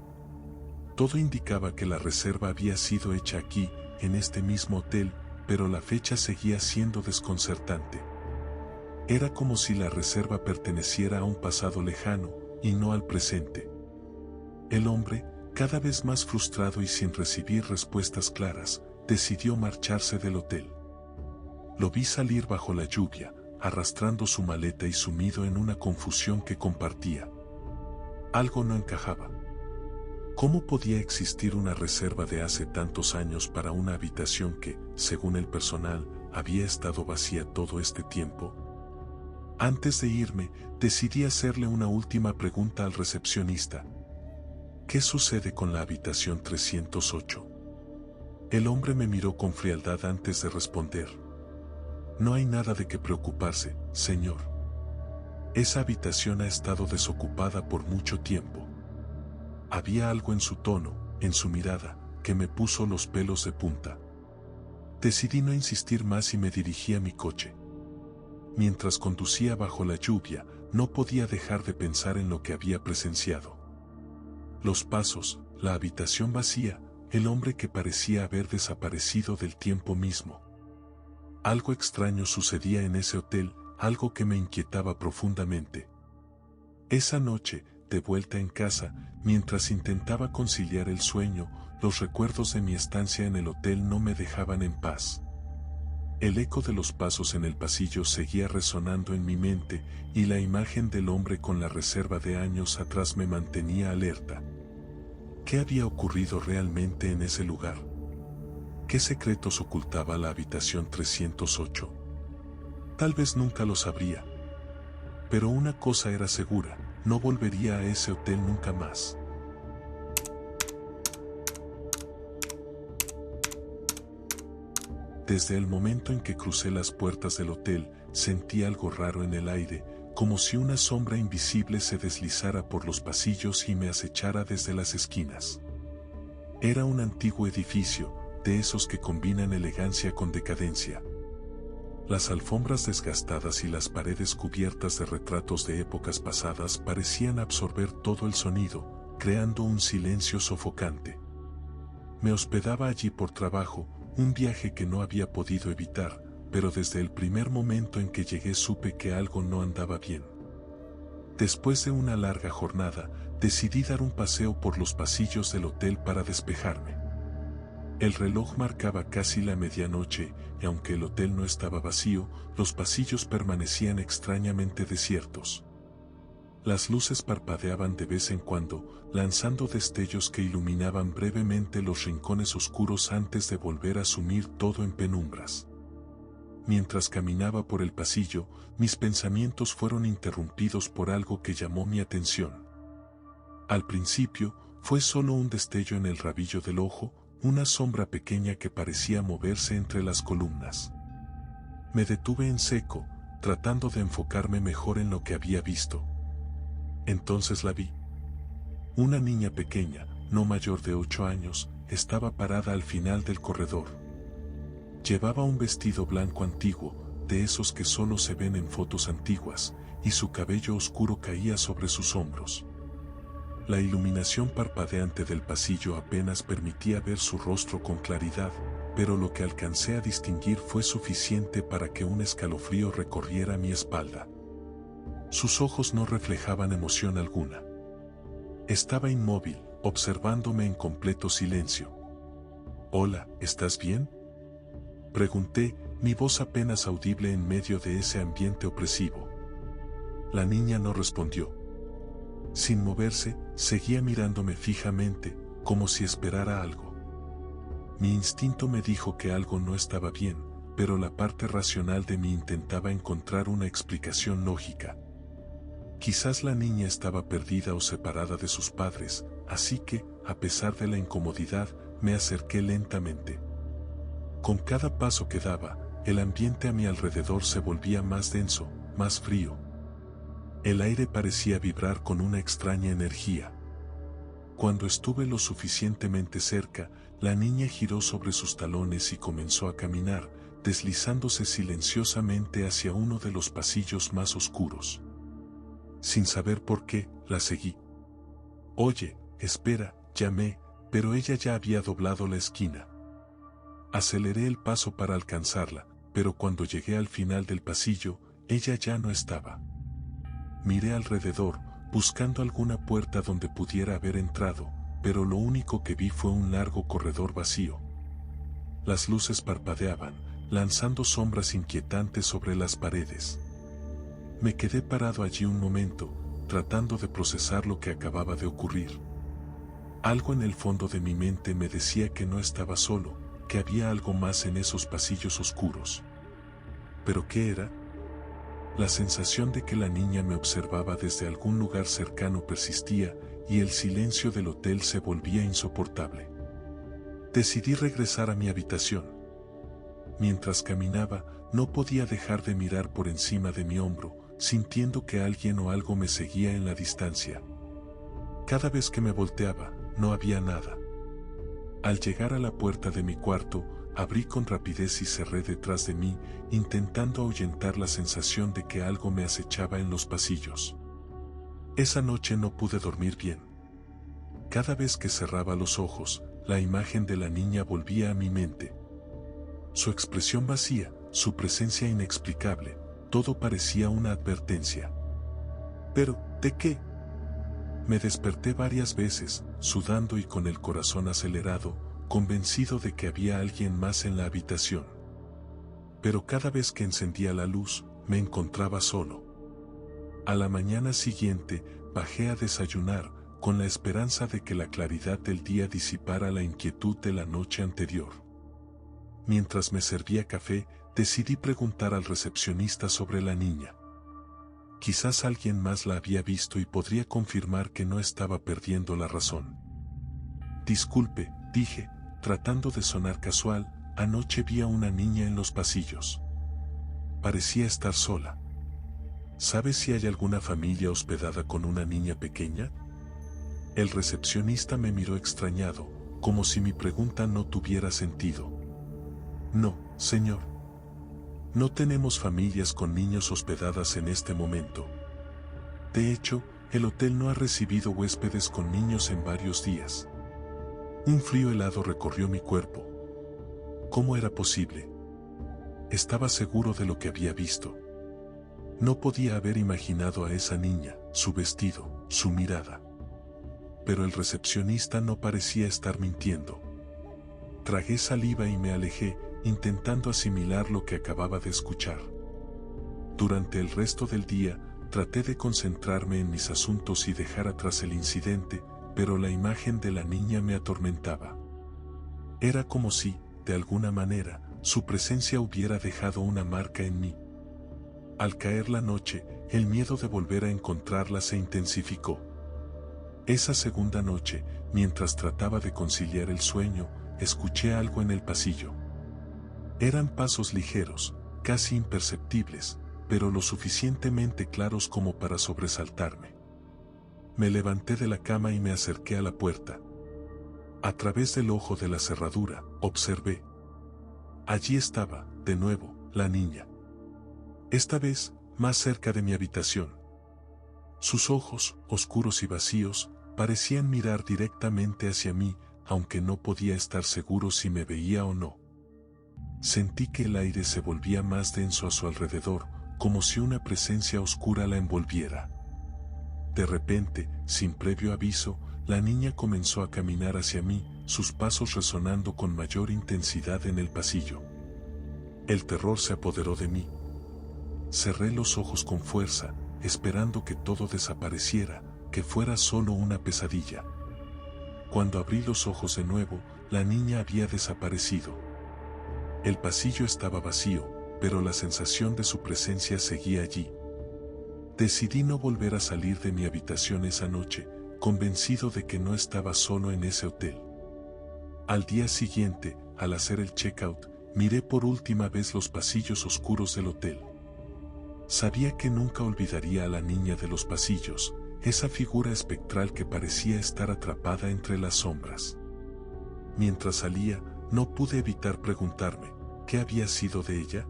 Todo indicaba que la reserva había sido hecha aquí, en este mismo hotel, pero la fecha seguía siendo desconcertante. Era como si la reserva perteneciera a un pasado lejano, y no al presente. El hombre, cada vez más frustrado y sin recibir respuestas claras, decidió marcharse del hotel. Lo vi salir bajo la lluvia, arrastrando su maleta y sumido en una confusión que compartía. Algo no encajaba. ¿Cómo podía existir una reserva de hace tantos años para una habitación que, según el personal, había estado vacía todo este tiempo? Antes de irme, decidí hacerle una última pregunta al recepcionista. «¿Qué sucede con la habitación 308?» El hombre me miró con frialdad antes de responder. «No hay nada de qué preocuparse, señor. Esa habitación ha estado desocupada por mucho tiempo». Había algo en su tono, en su mirada, que me puso los pelos de punta. Decidí no insistir más y me dirigí a mi coche. Mientras conducía bajo la lluvia, no podía dejar de pensar en lo que había presenciado. Los pasos, la habitación vacía, el hombre que parecía haber desaparecido del tiempo mismo. Algo extraño sucedía en ese hotel, algo que me inquietaba profundamente. Esa noche, de vuelta en casa, mientras intentaba conciliar el sueño, los recuerdos de mi estancia en el hotel no me dejaban en paz. El eco de los pasos en el pasillo seguía resonando en mi mente, y la imagen del hombre con la reserva de años atrás me mantenía alerta. ¿Qué había ocurrido realmente en ese lugar? ¿Qué secretos ocultaba la habitación 308? Tal vez nunca lo sabría. Pero una cosa era segura, no volvería a ese hotel nunca más. Desde el momento en que crucé las puertas del hotel, sentí algo raro en el aire, como si una sombra invisible se deslizara por los pasillos y me acechara desde las esquinas. Era un antiguo edificio, de esos que combinan elegancia con decadencia. Las alfombras desgastadas y las paredes cubiertas de retratos de épocas pasadas parecían absorber todo el sonido, creando un silencio sofocante. Me hospedaba allí por trabajo, un viaje que no había podido evitar, pero desde el primer momento en que llegué supe que algo no andaba bien. Después de una larga jornada, decidí dar un paseo por los pasillos del hotel para despejarme. El reloj marcaba casi la medianoche, y aunque el hotel no estaba vacío, los pasillos permanecían extrañamente desiertos. Las luces parpadeaban de vez en cuando, lanzando destellos que iluminaban brevemente los rincones oscuros antes de volver a sumir todo en penumbras. Mientras caminaba por el pasillo, mis pensamientos fueron interrumpidos por algo que llamó mi atención. Al principio, fue solo un destello en el rabillo del ojo, una sombra pequeña que parecía moverse entre las columnas. Me detuve en seco, tratando de enfocarme mejor en lo que había visto. Entonces la vi. Una niña pequeña, no mayor de 8 años, estaba parada al final del corredor. Llevaba un vestido blanco antiguo, de esos que solo se ven en fotos antiguas, y su cabello oscuro caía sobre sus hombros. La iluminación parpadeante del pasillo apenas permitía ver su rostro con claridad, pero lo que alcancé a distinguir fue suficiente para que un escalofrío recorriera mi espalda. Sus ojos no reflejaban emoción alguna. Estaba inmóvil, observándome en completo silencio. «Hola, ¿estás bien?», pregunté, mi voz apenas audible en medio de ese ambiente opresivo. La niña no respondió. Sin moverse, seguía mirándome fijamente, como si esperara algo. Mi instinto me dijo que algo no estaba bien, pero la parte racional de mí intentaba encontrar una explicación lógica. Quizás la niña estaba perdida o separada de sus padres, así que, a pesar de la incomodidad, me acerqué lentamente. Con cada paso que daba, el ambiente a mi alrededor se volvía más denso, más frío. El aire parecía vibrar con una extraña energía. Cuando estuve lo suficientemente cerca, la niña giró sobre sus talones y comenzó a caminar, deslizándose silenciosamente hacia uno de los pasillos más oscuros. Sin saber por qué, la seguí. «Oye, espera», llamé, pero ella ya había doblado la esquina. Aceleré el paso para alcanzarla, pero cuando llegué al final del pasillo, ella ya no estaba. Miré alrededor, buscando alguna puerta donde pudiera haber entrado, pero lo único que vi fue un largo corredor vacío. Las luces parpadeaban, lanzando sombras inquietantes sobre las paredes. Me quedé parado allí un momento, tratando de procesar lo que acababa de ocurrir. Algo en el fondo de mi mente me decía que no estaba solo, que había algo más en esos pasillos oscuros. ¿Pero qué era? La sensación de que la niña me observaba desde algún lugar cercano persistía, y el silencio del hotel se volvía insoportable. Decidí regresar a mi habitación. Mientras caminaba, no podía dejar de mirar por encima de mi hombro, sintiendo que alguien o algo me seguía en la distancia. Cada vez que me volteaba, no había nada. Al llegar a la puerta de mi cuarto, abrí con rapidez y cerré detrás de mí, intentando ahuyentar la sensación de que algo me acechaba en los pasillos. Esa noche no pude dormir bien. Cada vez que cerraba los ojos, la imagen de la niña volvía a mi mente. Su expresión vacía, su presencia inexplicable, todo parecía una advertencia. ¿Pero, de qué? Me desperté varias veces, sudando y con el corazón acelerado, convencido de que había alguien más en la habitación. Pero cada vez que encendía la luz, me encontraba solo. A la mañana siguiente, bajé a desayunar, con la esperanza de que la claridad del día disipara la inquietud de la noche anterior. Mientras me servía café, decidí preguntar al recepcionista sobre la niña. Quizás alguien más la había visto y podría confirmar que no estaba perdiendo la razón. Disculpe, dije, tratando de sonar casual, anoche vi a una niña en los pasillos. Parecía estar sola. ¿Sabes si hay alguna familia hospedada con una niña pequeña? El recepcionista me miró extrañado, como si mi pregunta no tuviera sentido. No, señor. No tenemos familias con niños hospedadas en este momento. De hecho, el hotel no ha recibido huéspedes con niños en varios días. Un frío helado recorrió mi cuerpo. ¿Cómo era posible? Estaba seguro de lo que había visto. No podía haber imaginado a esa niña, su vestido, su mirada. Pero el recepcionista no parecía estar mintiendo. Tragué saliva y me alejé, intentando asimilar lo que acababa de escuchar. Durante el resto del día, traté de concentrarme en mis asuntos y dejar atrás el incidente, pero la imagen de la niña me atormentaba. Era como si, de alguna manera, su presencia hubiera dejado una marca en mí. Al caer la noche, el miedo de volver a encontrarla se intensificó. Esa segunda noche, mientras trataba de conciliar el sueño, escuché algo en el pasillo. Eran pasos ligeros, casi imperceptibles, pero lo suficientemente claros como para sobresaltarme. Me levanté de la cama y me acerqué a la puerta. A través del ojo de la cerradura, observé. Allí estaba, de nuevo, la niña. Esta vez, más cerca de mi habitación. Sus ojos, oscuros y vacíos, parecían mirar directamente hacia mí, aunque no podía estar seguro si me veía o no. Sentí que el aire se volvía más denso a su alrededor, como si una presencia oscura la envolviera. De repente, sin previo aviso, la niña comenzó a caminar hacia mí, sus pasos resonando con mayor intensidad en el pasillo. El terror se apoderó de mí. Cerré los ojos con fuerza, esperando que todo desapareciera, que fuera solo una pesadilla. Cuando abrí los ojos de nuevo, la niña había desaparecido. El pasillo estaba vacío, pero la sensación de su presencia seguía allí. Decidí no volver a salir de mi habitación esa noche, convencido de que no estaba solo en ese hotel. Al día siguiente, al hacer el check-out, miré por última vez los pasillos oscuros del hotel. Sabía que nunca olvidaría a la niña de los pasillos, esa figura espectral que parecía estar atrapada entre las sombras. Mientras salía, no pude evitar preguntarme, ¿qué había sido de ella?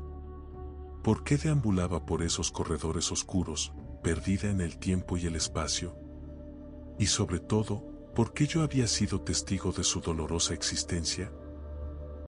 ¿Por qué deambulaba por esos corredores oscuros, perdida en el tiempo y el espacio? Y sobre todo, ¿por qué yo había sido testigo de su dolorosa existencia?